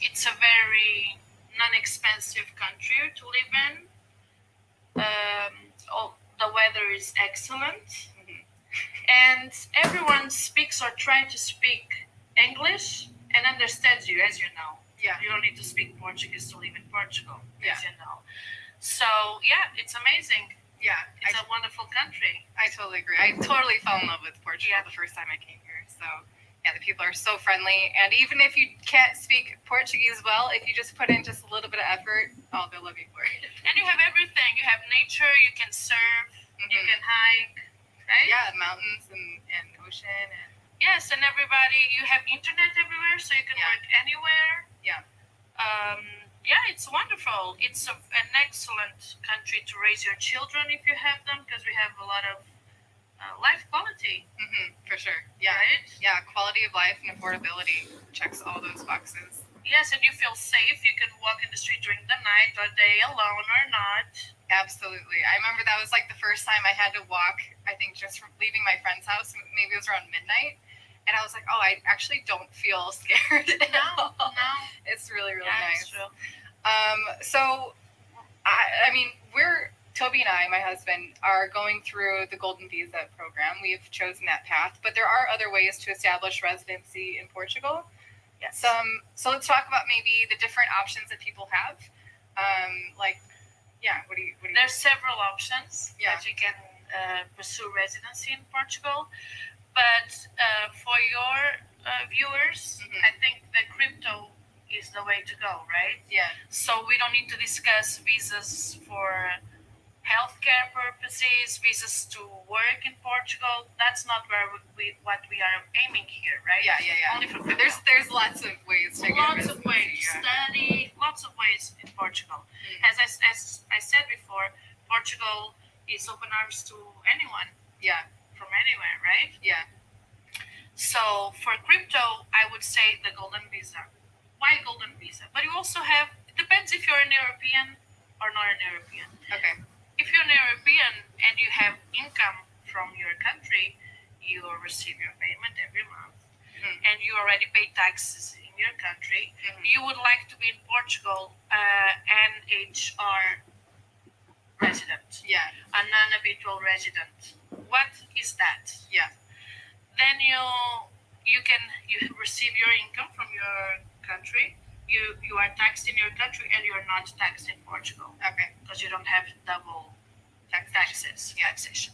It's a very non-expensive country to live in. The weather is excellent. And everyone speaks or tries to speak English and understands you, as you know. Yeah. You don't need to speak Portuguese to live in Portugal, Yeah. as you know. So, yeah, it's amazing. Yeah, It's a wonderful country. I totally agree. I totally fell in love with Portugal the first time I came here. So, yeah, the people are so friendly. And even if you can't speak Portuguese well, if you just put in just a little bit of effort, they'll love you for it. And you have everything. You have nature, you can surf, you can hike, right? Yeah, mountains and ocean. And Yes, and everybody, you have internet everywhere, so you can work anywhere. Yeah. It's wonderful. It's an excellent country to raise your children if you have them, because we have a lot of life quality. For sure. Yeah. Right? Yeah, quality of life and affordability checks all those boxes. Yes, and you feel safe. You can walk in the street during the night or day alone or not. Absolutely. I remember that was like the first time I had to walk, I think just from leaving my friend's house, maybe it was around midnight. And I was like, I actually don't feel scared at all. No. It's really, really Yeah, nice. it's true. So, I mean, Toby and I, my husband, are going through the Golden Visa program. We've chosen that path, but there are other ways to establish residency in Portugal. Yes. So let's talk about maybe the different options that people have. What do you? There's several options Yeah. that you can pursue residency in Portugal. But for your viewers, I think the crypto is the way to go, right? Yeah. So we don't need to discuss visas for healthcare purposes, visas to work in Portugal. That's not what we are aiming here, right? Yeah. Only for crypto. There's lots of ways to get Lots of residency, ways to yeah. study, lots of ways in Portugal. As I said before, Portugal is open arms to anyone. Yeah. From anywhere, right? Yeah. So for crypto, I would say the golden visa. Why golden visa? But you also have, it depends if you're an European or not an European. Okay. If you're an European and you have income from your country, you will receive your payment every month. And you already pay taxes in your country. You would like to be in Portugal, NHR resident. Yeah. A non-habitual resident. What is that? Yeah. Then you receive your income from your country. you are taxed in your country and you are not taxed in Portugal. Okay. Because you don't have double taxation.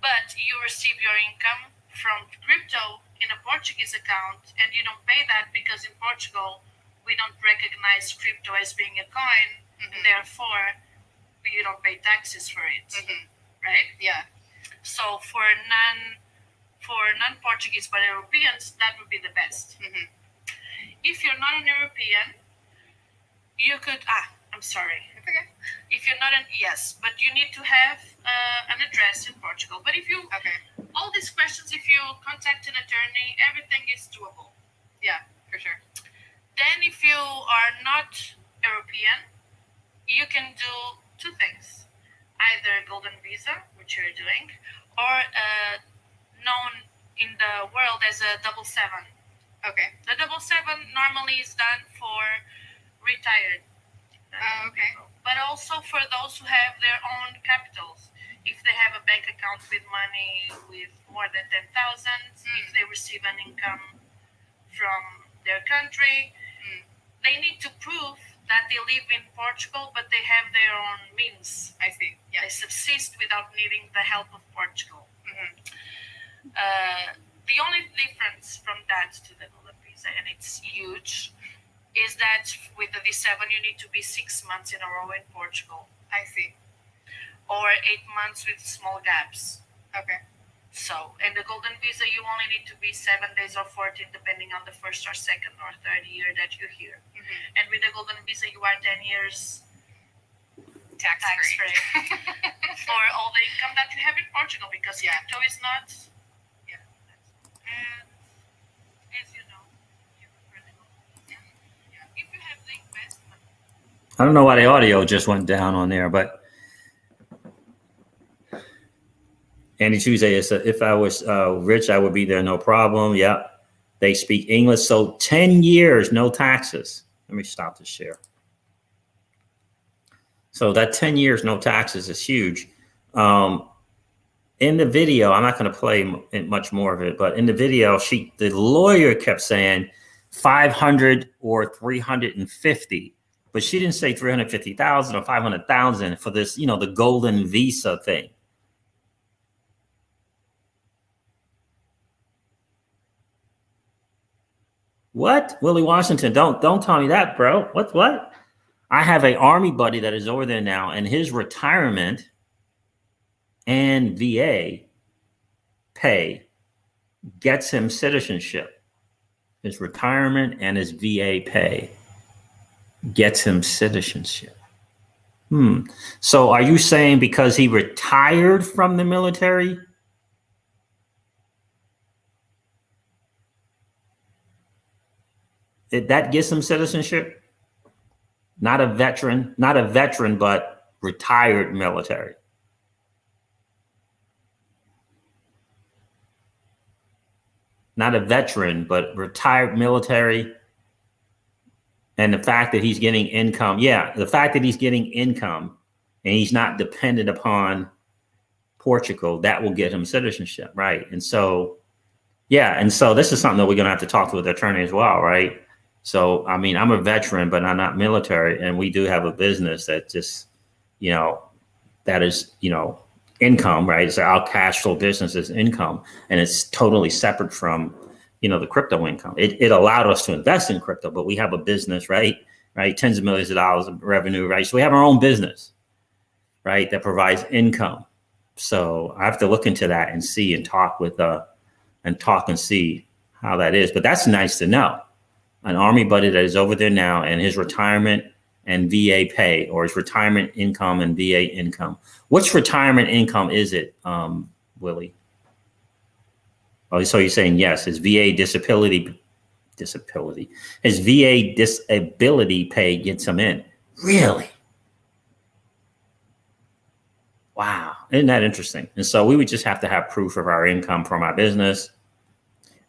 But you receive your income from crypto in a Portuguese account, and you don't pay that because in Portugal we don't recognize crypto as being a coin, and therefore you don't pay taxes for it, right? Yeah. So for non-Portuguese but Europeans, that would be the best. If you're not an European, you could I'm sorry. It's okay. If you're not yes, but you need to have an address in Portugal. But if you all these questions, if you contact an attorney, everything is doable. Yeah, for sure. Then if you are not European, you can do two things: either a golden visa, which you're doing, or known in the world as a 777. Okay. The 777 normally is done for retired people, but also for those who have their own capitals. If they have a bank account with money with more than 10,000, if they receive an income from their country, they need to prove that they live in Portugal, but they have their own means. I see. Yeah. They subsist without needing the help of Portugal. The only difference from that to the golden visa, and it's huge, is that with the D7 you need to be 6 months in a row in Portugal. I see. Or 8 months with small gaps. Okay. So, in the golden visa, you only need to be 7 days or 14, depending on the first or second or third year that you're here. And with the golden visa, you are 10 years tax-free for all the income that you have in Portugal, because crypto is not. And as you know, if you have the investment. I don't know why the audio just went down on there, but Andy Tuesday is if I was rich, I would be there, no problem. Yeah, they speak English. So 10 years, no taxes. Let me stop the share. So that 10 years, no taxes is huge. In the video, I'm not going to play much more of it, but in the video, the lawyer kept saying 500 or 350, but she didn't say 350,000 or 500,000 for this, the golden visa thing. What? Willie Washington, don't tell me that, bro. What? I have an army buddy that is over there now, and his retirement and VA pay gets him citizenship. His retirement and his VA pay gets him citizenship. So are you saying because he retired from the military? That gets him citizenship? Not a veteran, but retired military. Not a veteran, but retired military. And the fact that he's getting income. Yeah, the fact that he's getting income and he's not dependent upon Portugal, that will get him citizenship, right? And so, this is something that we're going to have to talk to the attorney as well, right? So, I mean, I'm a veteran, but I'm not military. And we do have a business that just, that is, income, right? It's our cash flow business is income. And it's totally separate from, the crypto income. It allowed us to invest in crypto, but we have a business, right? Tens of millions of dollars of revenue, right? So we have our own business, right? That provides income. So I have to look into that and see and talk and see how that is. But that's nice to know. An army buddy that is over there now and his retirement and VA pay, or his retirement income and VA income. Which retirement income is it, Willie? Oh, so you're saying yes, his VA disability, his VA disability pay gets him in. Really? Wow, isn't that interesting? And so we would just have to have proof of our income from our business,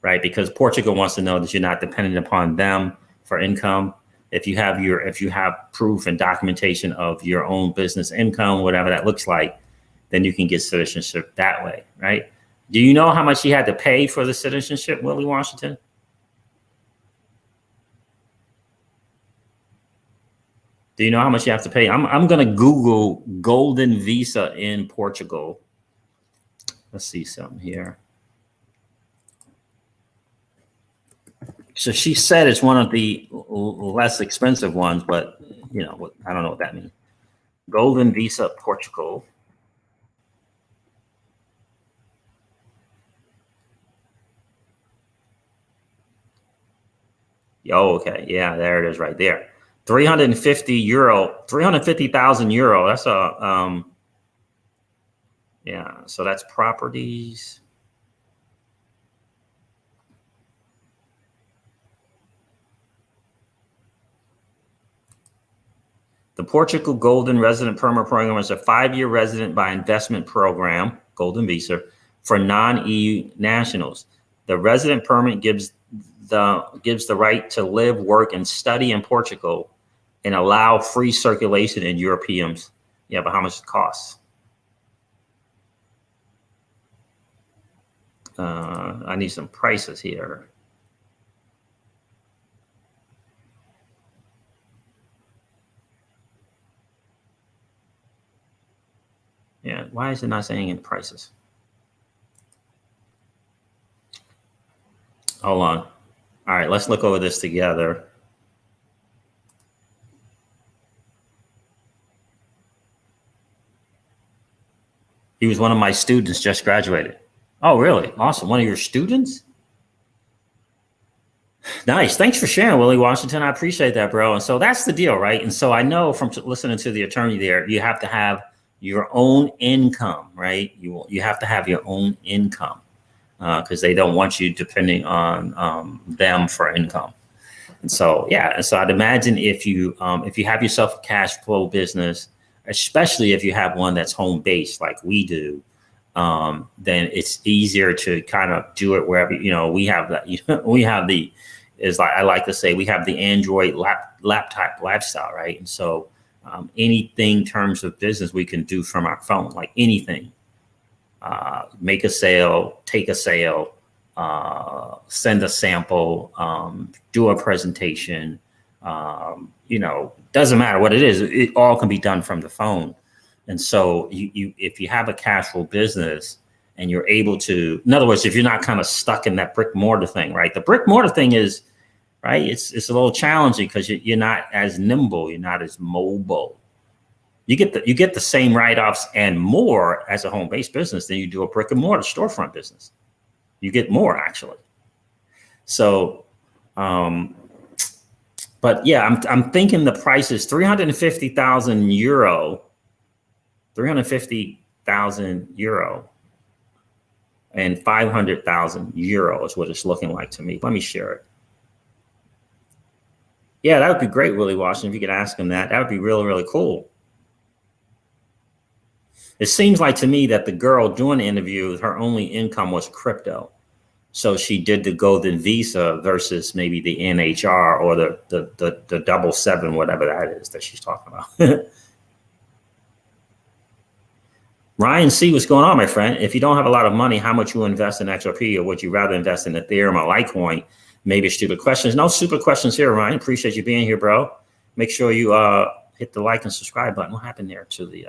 right? Because Portugal wants to know that you're not dependent upon them for income. If you have proof and documentation of your own business income, whatever that looks like, then you can get citizenship that way, right? Do you know how much he had to pay for the citizenship, Willie Washington? Do you know how much you have to pay? I'm going to Google golden visa in Portugal. Let's see something here. So she said it's one of the less expensive ones, but you know, I don't know what that means. Golden visa Portugal. Oh, okay. Yeah, there it is right there. 350 euro, 350,000 euro. That's a, yeah. So that's properties. The Portugal Golden Resident Permit Program is a 5-year resident by investment program, Golden Visa, for non-EU nationals. The resident permit gives the right to live, work, and study in Portugal and allow free circulation in Europeans. Yeah, but how much it costs? I need some prices here. Yeah, why is it not saying in prices? Hold on. All right, let's look over this together. He was one of my students, just graduated. Oh, really? Awesome. One of your students? Nice. Thanks for sharing, Willie Washington. I appreciate that, bro. And so that's the deal, right? And so I know from listening to the attorney there, you have to have your own income, right? You have to have your own income because they don't want you depending on them for income. And so, yeah. And so I'd imagine if you have yourself a cash flow business, especially if you have one that's home based like we do, then it's easier to kind of do it wherever, we have that, we have I like to say, we have the Android laptop lifestyle, right? And so anything in terms of business we can do from our phone, like anything, make a sale, take a sale, send a sample, do a presentation, doesn't matter what it is. It all can be done from the phone. And so if you have a cash flow business and you're able to, in other words, if you're not kind of stuck in that brick mortar thing, right? The brick mortar thing is, right, it's a little challenging because you're not as nimble, you're not as mobile. You get the same write-offs and more as a home-based business than you do a brick and mortar storefront business. You get more actually. So, but yeah, I'm thinking the price is 350,000 euro, 350,000 euro, and 500,000 euro is what it's looking like to me. Let me share it. Yeah, that would be great, Willie Washington. If you could ask him that, that would be really, really cool. It seems like to me that the girl doing the interview, her only income was crypto. So she did the golden visa versus maybe the NHR or the 777, whatever that is that she's talking about. Ryan C, what's going on, my friend? If you don't have a lot of money, how much you invest in XRP, or would you rather invest in Ethereum or Litecoin? Maybe stupid questions. No stupid questions here, Ryan. Appreciate you being here, bro. Make sure you hit the like and subscribe button. What happened there to the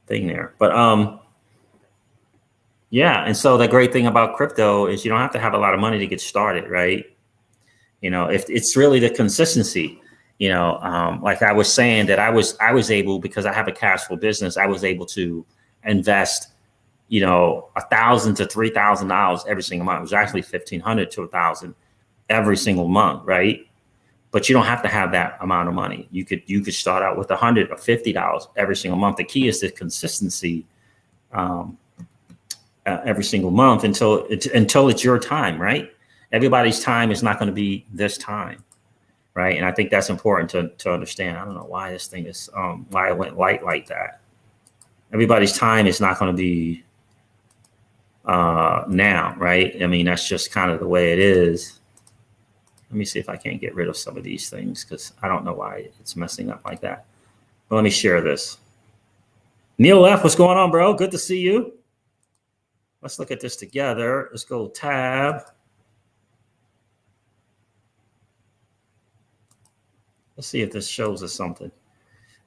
thing there? But yeah, and so the great thing about crypto is you don't have to have a lot of money to get started, right? If it's really the consistency. Like I was saying that I was able, because I have a cash flow business, I was able to invest, $1,000 to $3,000 every single month. It was actually $1,500 to $1,000 every single month, right? But you don't have to have that amount of money. You could start out with $100 or $50 every single month. The key is the consistency every single month until it's your time, right? Everybody's time is not going to be this time. Right. And I think that's important to understand. I don't know why this thing is, why it went light like that. Everybody's time is not going to be now. Right. I mean, that's just kind of the way it is. Let me see if I can't get rid of some of these things because I don't know why it's messing up like that. But let me share this. Neil F, what's going on, bro? Good to see you. Let's look at this together. Let's go tab. Let's see if this shows us something.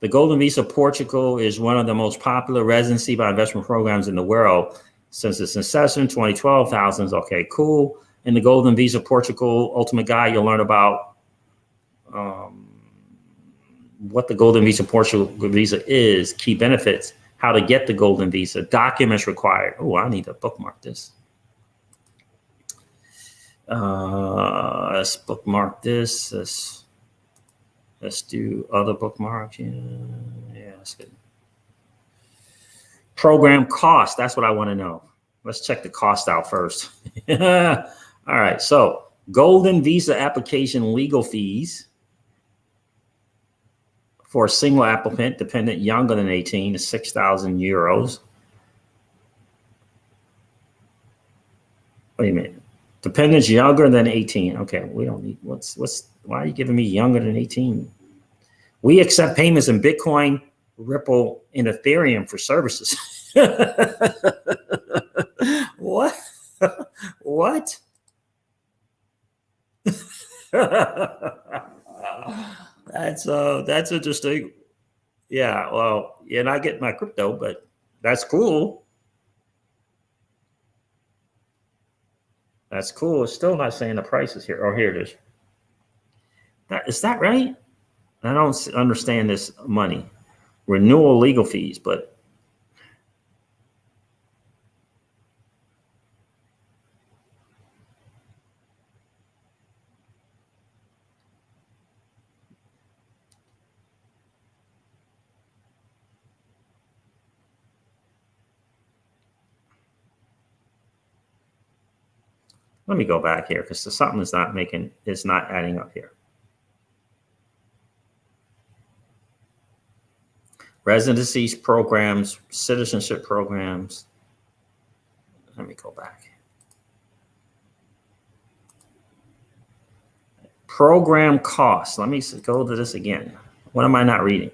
The Golden Visa Portugal is one of the most popular residency by investment programs in the world since its inception, 2012. Thousands. Okay, cool. In the Golden Visa Portugal Ultimate Guide, you'll learn about what the Golden Visa Portugal visa is, key benefits, how to get the Golden Visa, documents required. Oh, I need to bookmark this. Let's bookmark this. Let's do other bookmarks. Yeah, that's good. Program cost. That's what I want to know. Let's check the cost out first. All right. So Golden Visa application legal fees for a single applicant, dependent younger than 18, is 6,000 euros. Wait a minute. Dependents younger than 18. Okay, we don't need, why are you giving me younger than 18? We accept payments in Bitcoin, Ripple, and Ethereum for services. What? What? That's interesting. Yeah, well, you're not getting my crypto, but that's cool. That's cool. It's still not saying the prices here. Oh, here it is. Is that right? I don't understand this money. Renewal legal fees, but let me go back here because something is not adding up here. Residencies programs, citizenship programs. Let me go back. Program costs. Let me go to this again. What am I not reading?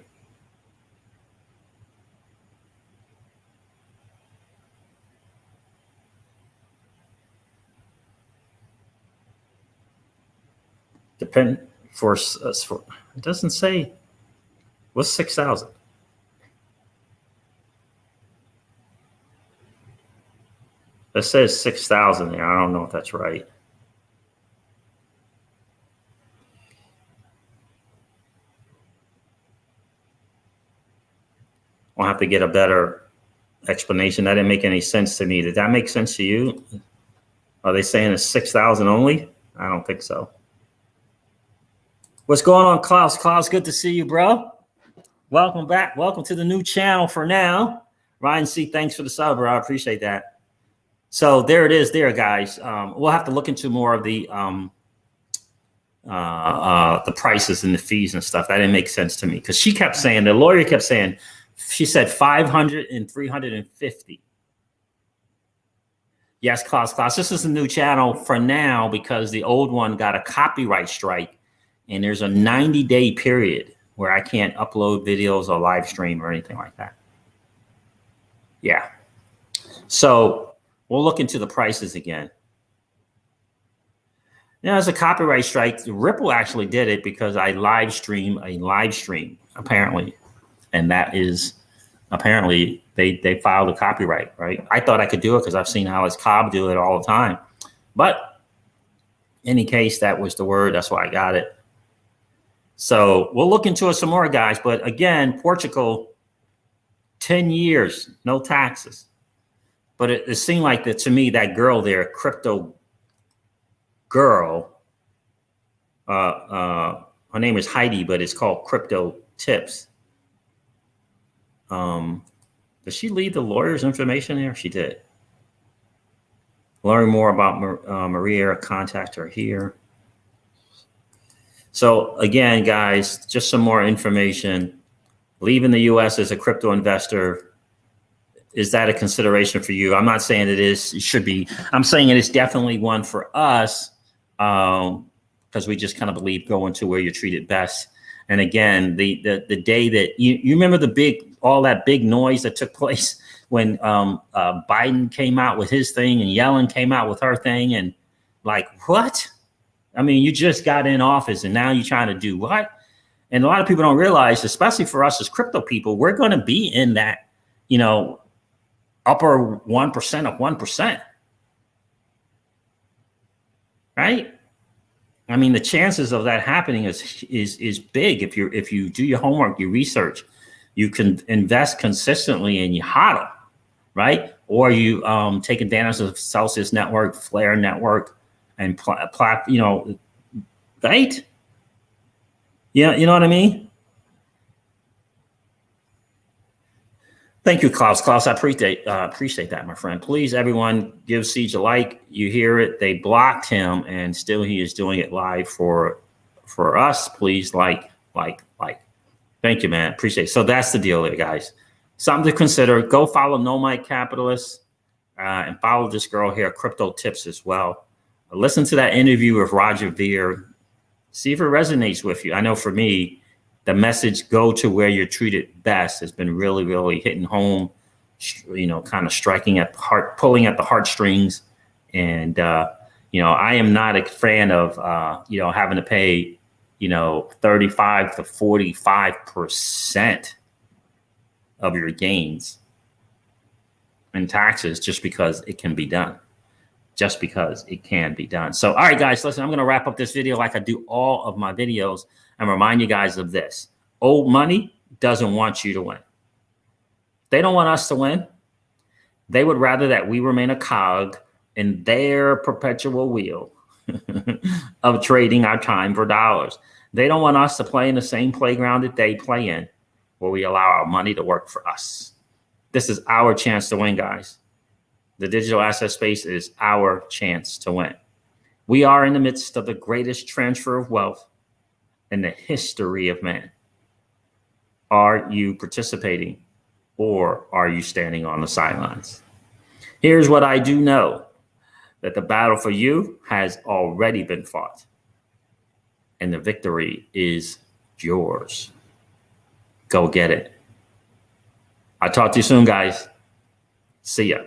It doesn't say. What's 6,000? It says 6,000 there. I don't know if that's right. I'll have to get a better explanation. That didn't make any sense to me. Did that make sense to you? Are they saying it's 6,000 only? I don't think so. What's going on, Klaus? Klaus, good to see you, bro. Welcome back. Welcome to the new channel for now. Ryan C., thanks for the sub, bro. I appreciate that. So there it is there, guys. We'll have to look into more of the prices and the fees and stuff. That didn't make sense to me because she kept saying, the lawyer kept saying, she said 500 and 350. Yes, Klaus. This is a new channel for now because the old one got a copyright strike and there's a 90-day period where I can't upload videos or live stream or anything like that. Yeah. So we'll look into the prices again. Now, as a copyright strike, Ripple actually did it because I live stream apparently. And that is apparently they filed a copyright, right? I thought I could do it because I've seen Alex Cobb do it all the time. But in any case, that was the word. That's why I got it. So we'll look into it some more, guys. But again, Portugal, 10 years, no taxes. But it seemed like that to me, that girl there, crypto girl, her name is Heidi, but it's called Crypto Tips. Does she leave the lawyer's information there? She did. Learn more about Maria, contact her here. So again, guys, just some more information. Leaving the US as a crypto investor, is that a consideration for you? I'm not saying it is, it should be. I'm saying it is definitely one for us because we just kind of believe going to where you're treated best. And again, the day that you remember all that big noise that took place when Biden came out with his thing and Yellen came out with her thing, and like, what? I mean, you just got in office and now you're trying to do what? And a lot of people don't realize, especially for us as crypto people, we're going to be in that, you know, upper 1% of 1%. Right? I mean, the chances of that happening is big if you do your homework, you research, you can invest consistently and you hodl, right? Or you take advantage of Celsius network, Flare network, and you know, right? Yeah, you know what I mean? Thank you, Klaus. Klaus, I appreciate that, my friend. Please, everyone, give Siege a like. You hear it. They blocked him, and still he is doing it live for us. Please like. Thank you, man. Appreciate it. So that's the deal there, guys. Something to consider. Go follow Nomad Capitalist and follow this girl here, Crypto Tips, as well. Listen to that interview with Roger Ver. See if it resonates with you. I know for me, the message, go to where you're treated best, has been really, really hitting home, you know, kind of striking at the heart, pulling at the heartstrings. And, you know, I am not a fan of, you know, having to pay, you know, 35 to 45% of your gains in taxes just because it can be done. Just because it can be done. So, all right, guys, listen, I'm going to wrap up this video like I do all of my videos and remind you guys of this. Old money doesn't want you to win. They don't want us to win. They would rather that we remain a cog in their perpetual wheel of trading our time for dollars. They don't want us to play in the same playground that they play in, where we allow our money to work for us. This is our chance to win, guys. The digital asset space is our chance to win. We are in the midst of the greatest transfer of wealth in the history of man. Are you participating, or are you standing on the sidelines? Here's what I do know, that the battle for you has already been fought, and the victory is yours. Go get it. I'll talk to you soon, guys. See ya.